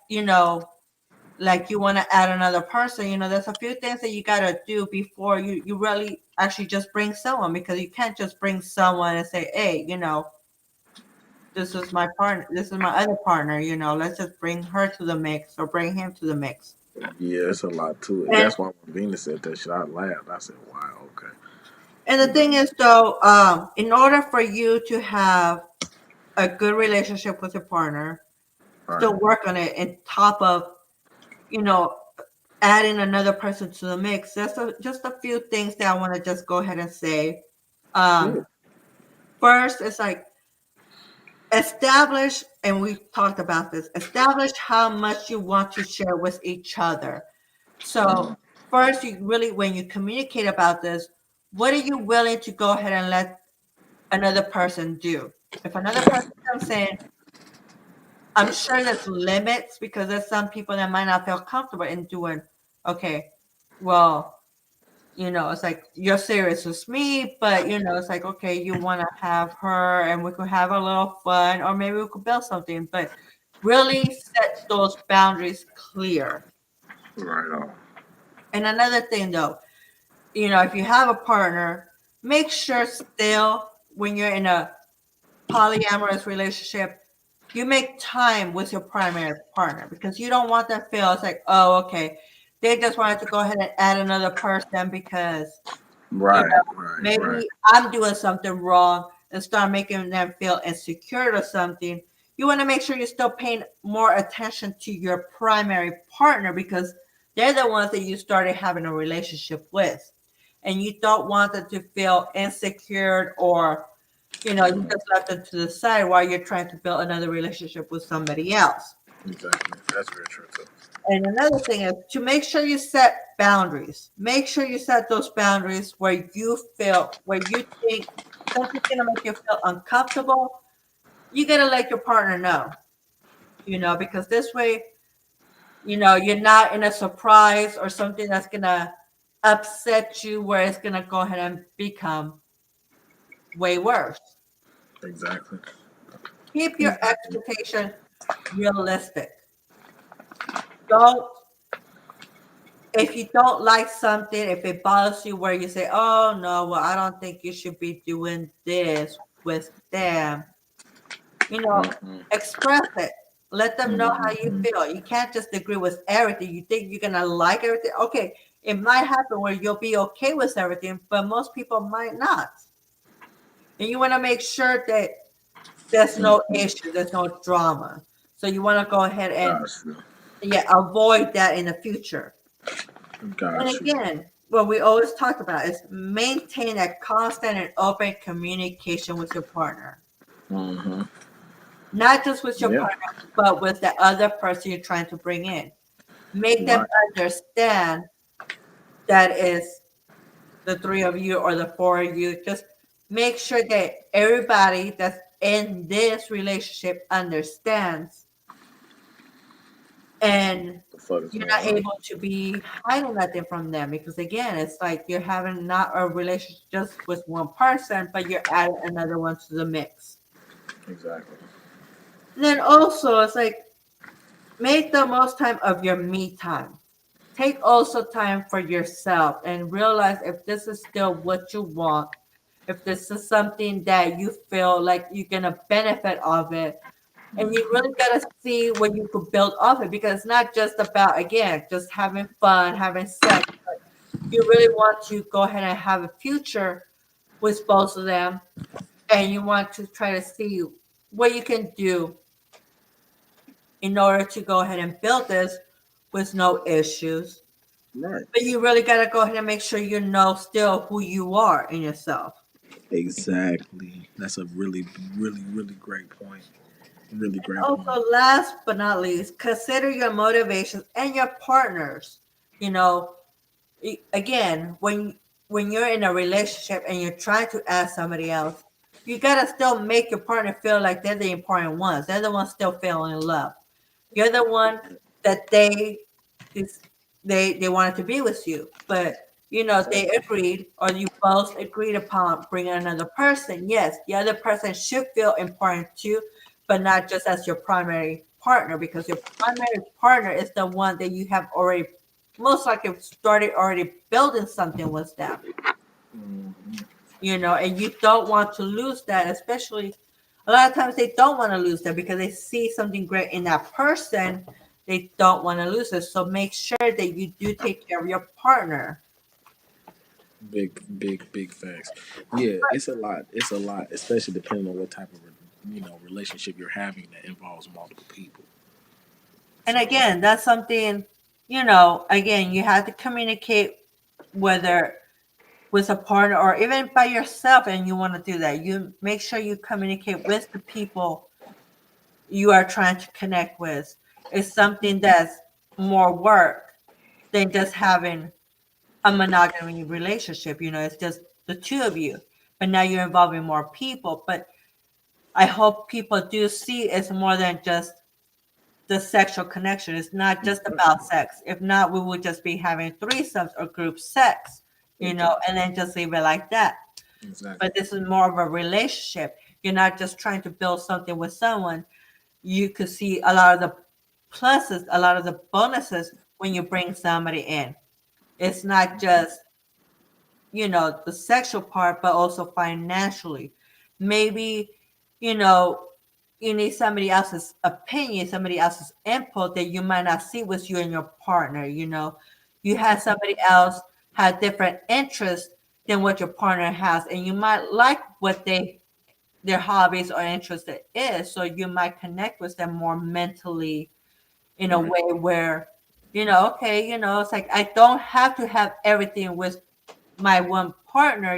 you want to add another person, there's a few things that you got to do before you really actually just bring someone, because you can't just bring someone and say, hey, this is my partner, this is my other partner, let's just bring her to the mix or bring him to the mix. yeah, it's a lot to it. And That's why when Venus said that shit, I laughed. I said, wow, okay, the you know, thing is, though, in order for you to have a good relationship with your partner, right, still work on it on top of, you know, adding another person to the mix. Just a few things that I want to just go ahead and say. yeah, First, it's like establish, and we talked about this, establish how much you want to share with each other. So first, you really, when you communicate about this, what are you willing to go ahead and let another person do? If another person comes in, I'm sure there's limits, because there's some people that might not feel comfortable in doing, okay, well, it's like you're serious with me, but it's like, okay, you want to have her and we could have a little fun, or maybe we could build something, but really set those boundaries clear. right on, And another thing, though, if you have a partner, make sure still, when you're in a polyamorous relationship, you make time with your primary partner, because you don't want that feel it's like, oh, okay, they just wanted to go ahead and add another person because you right, know, right, right, maybe I'm doing something wrong, and start making them feel insecure or something. You want to make sure you're still paying more attention to your primary partner, because they're the ones that you started having a relationship with. And you don't want them to feel insecure, or, you mm, just left them to the side while you're trying to build another relationship with somebody else. exactly. That's very true too. And another thing is to make sure you set boundaries. Make sure you set those boundaries where you think something's going to make you feel uncomfortable. You got to let your partner know, because this way, you're not in a surprise or something that's going to upset you, where it's going to go ahead and become way worse. Exactly, Keep your exactly. expectation realistic. Don't if you don't like something, if it bothers you, where you say, "Oh no, well, I don't think you should be doing this with them," you know, Mm-hmm. express it. Let them know how you Mm-hmm. feel. You can't just agree with everything. You think you're gonna like everything. Okay, it might happen where you'll be okay with everything, but most people might not. And you want to make sure that there's no Mm-hmm. issue, there's no drama. So you want to go ahead and Got you. avoid that in the future. And Got you. again, what we always talk about is maintain a constant and open communication with your partner. Mm-hmm. Not just with your Yeah. partner, but with the other person you're trying to bring in. Make them Right. understand that is the three of you or the four of you. Just make sure that everybody that's in this relationship understands, and The fuck is you're going not on? able to be hiding nothing from them, because again, it's like you're having not a relationship just with one person, but you're adding another one to the mix. Exactly. And then also, it's like make the most time of your me time. Take also time for yourself and realize if this is still what you want, if this is something that you feel like you're gonna benefit of it, and you really gotta see what you could build off it, because it's not just about, again, just having fun, having sex. You really want to go ahead and have a future with both of them, and you want to try to see what you can do in order to go ahead and build this with no issues. Right. But you really got to go ahead and make sure you know still who you are in yourself. Exactly. That's a really, really, really great point. Really great point. Also, last but not least, consider your motivations and your partners. You know, again, when you're in a relationship and you're trying to add somebody else, you gotta still make your partner feel like they're the important ones. They're the ones still feeling in love. You're the one that is they wanted to be with you, but they agreed, or you both agreed upon bringing another person. Yes, the other person should feel important too, but not just as your primary partner, because your primary partner is the one that you have already most likely started already building something with them. Mm-hmm. And you don't want to lose that, especially a lot of times they don't want to lose that because they see something great in that person. They don't want to lose it. So make sure that you do take care of your partner. Big, big, big facts. Yeah, it's a lot. It's a lot, especially depending on what type of relationship you're having that involves multiple people. And So again, that's something, again, you have to communicate, whether with a partner or even by yourself, and you want to do that. You make sure you communicate with the people you are trying to connect with. It's something that's more work than just having a monogamy relationship. It's just the two of you, but now you're involving more people. But I hope people do see it's more than just the sexual connection. It's not just about sex. If not, we would just be having threesomes or group sex, exactly, and then just leave it like that. exactly. But this is more of a relationship. You're not just trying to build something with someone. You could see a lot of the pluses, a lot of the bonuses when you bring somebody in. It's not just, the sexual part, but also financially. Maybe, you know, you need somebody else's opinion, somebody else's input that you might not see with you and your partner. You have somebody else have different interests than what your partner has, and you might like what their hobbies or interests is, so you might connect with them more mentally in a Right. way where, okay, it's like I don't have to have everything with my one partner,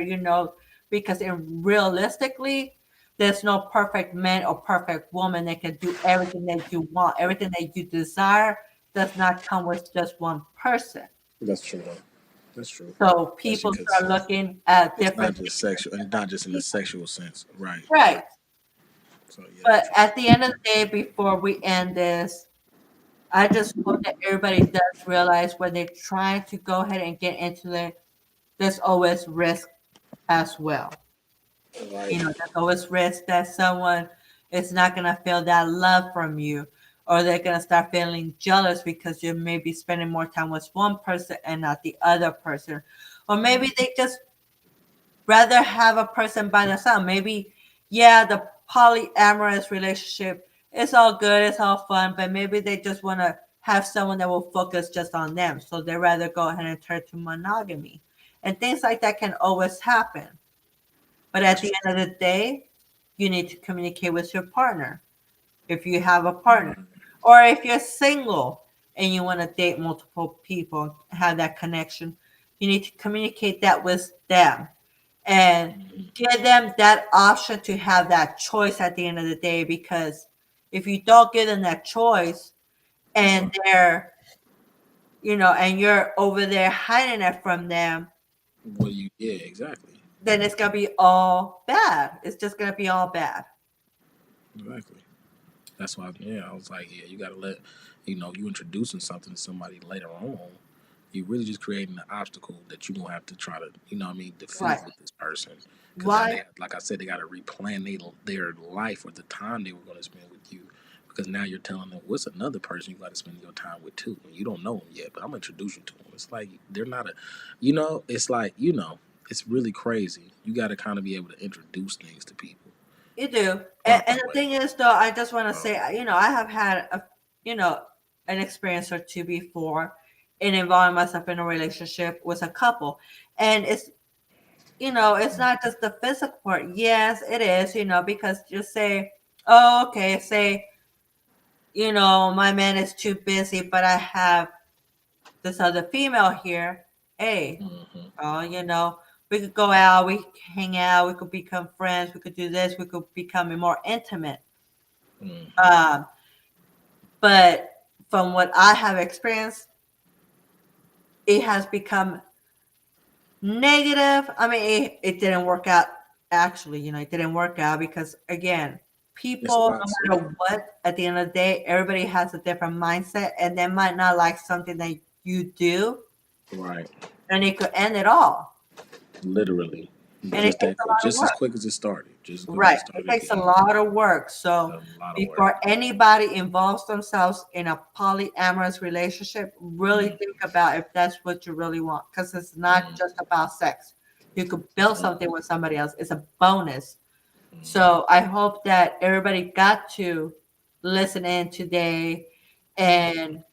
because realistically, there's no perfect man or perfect woman that can do everything that you want. Everything that you desire does not come with just one person. That's true. Though. That's true. So Especially people because start looking at it's not different just things sexual, and not just in the sexual sense. Right. right. So yeah, But definitely. at the end of the day, before we end this, I just hope that everybody does realize when they're trying to go ahead and get into it, there's always risk as well. Right. There's always risk that someone is not going to feel that love from you, or they're going to start feeling jealous because you may be spending more time with one person and not the other person. Or maybe they just rather have a person by themselves. Maybe, yeah, the polyamorous relationship, it's all good, it's all fun, but maybe they just want to have someone that will focus just on them. So they rather go ahead and turn to monogamy. And things like that can always happen. But at That's the true. end of the day, you need to communicate with your partner if you have a partner. Right. Or if you're single and you want to date multiple people, have that connection, you need to communicate that with them and Mhm. give them that option to have that choice at the end of the day. Because if you don't give them that choice and Right. they're, and you're over there hiding it from them, What do you? Yeah, exactly. then it's going to be all bad. It's just going to be all bad. Exactly. That's why, yeah, I was like, yeah, you got to let, you introducing something to somebody later on, you really just creating an obstacle that you don't have to try to, defeat Right. with this person. Because now Why? they, like I said, they got to replan their life or the time they were going to spend with you. Because now you're telling them, what's another person you got to spend your time with too? And you don't know them yet, but I'm going to introduce you to them. It's like, they're not it's like, it's really crazy. You got to kind of be able to introduce things to people You do. And proper the way. thing is, though, I just want to Um, say, I have had you know, an experience or two before in involving myself in a relationship with a couple. And it's not just the physical part. Yes, it is, because just say, oh, okay, say, my man is too busy, but I have this other female here. Hey, mhm, we could go out, we could hang out, we could become friends, we could do this, we could become more intimate. mhm, Um, but from what I have experienced, it has become negative. I mean, it didn't work out. Actually, it didn't work out because again, it's a people, lot. no matter what, at the end of the day, everybody has a different mindset, and they might not like something that you do, Right. and it could end it all. Literally. And it Just takes that a quick. lot of Just as work. quick as it started. Just as quick as it Right. It started, it takes could a end lot of work. So a lot of work. before anybody involves themselves in a polyamorous relationship, really Mm, think about if that's what you really want. Because it's not mm, just about sex. You could build mm, something with somebody else. It's a bonus. mm. So I hope that everybody got to listen in today and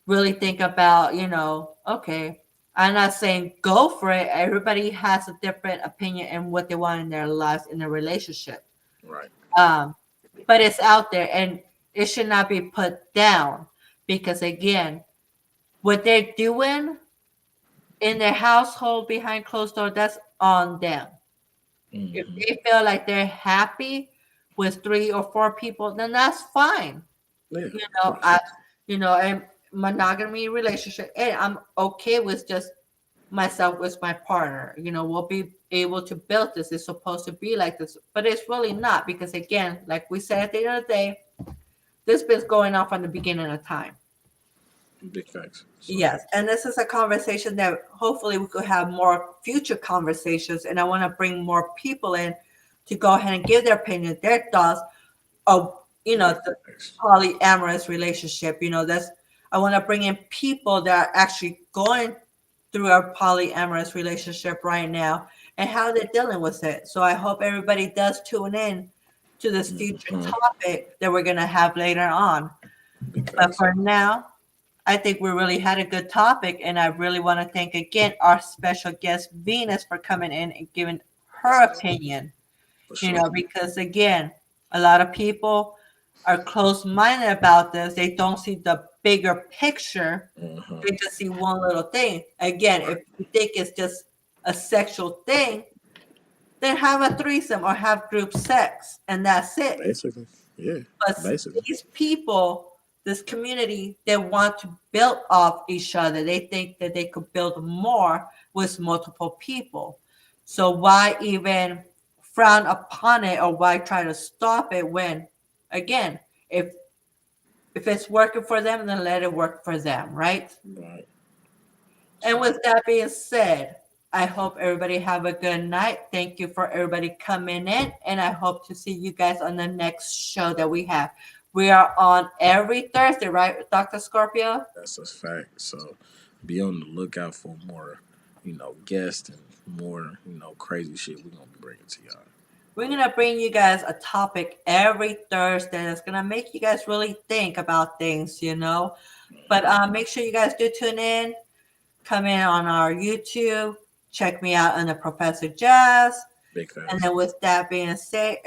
really think about, okay, I'm not saying go for it. Everybody has a different opinion and what they want in their lives in a relationship. Right. Um, but it's out there and it should not be put down because again, what they're doing in their household behind closed door, that's on them. If Mm-hmm. they feel like they're happy with 3 or 4 people, then that's fine. Yeah. You Of know, course. I, and monogamy relationship, and I'm okay with just myself with my partner. We'll be able to build this. It's supposed to be like this, but it's really not because again, like we said at the end of the day, this been going on from the beginning of time. Big facts. So Yes, and this is a conversation that hopefully we could have more future conversations, and I want to bring more people in to go ahead and give their opinion, their thoughts of big the facts. polyamorous relationship. That's I want to bring in people that are actually going through a polyamorous relationship right now and how they're dealing with it. So I hope everybody does tune in to this future Mm-hmm. topic that we're gonna have later on. Big But facts. for now, I think we really had a good topic, and I really want to thank again our special guest Venus for coming in and giving her opinion. For sure. Because again, a lot of people are close-minded about this. They don't see the bigger picture. Mm-hmm. They just see one little thing. Again, Right. if you think it's just a sexual thing, then have a threesome or have group sex, and that's it. Basically. Yeah. But Basically. these people, this community, they want to build off each other. They think that they could build more with multiple people. So why even frown upon it or why try to stop it when, again, if it's working for them, then let it work for them, right? Right. And So with that being said, I hope everybody have a good night. Thank you for everybody coming in, and I hope to see you guys on the next show that we have. We are on every Thursday, right, Dr. Scorpio? That's a fact. So be on the lookout for more, guests and more, crazy shit we're gonna be bringing to y'all. We're going to bring you guys a topic every Thursday that's going to make you guys really think about things, But make sure you guys do tune in. Come in on our YouTube. Check me out under Professor Jazz. Big facts. And then with that being said,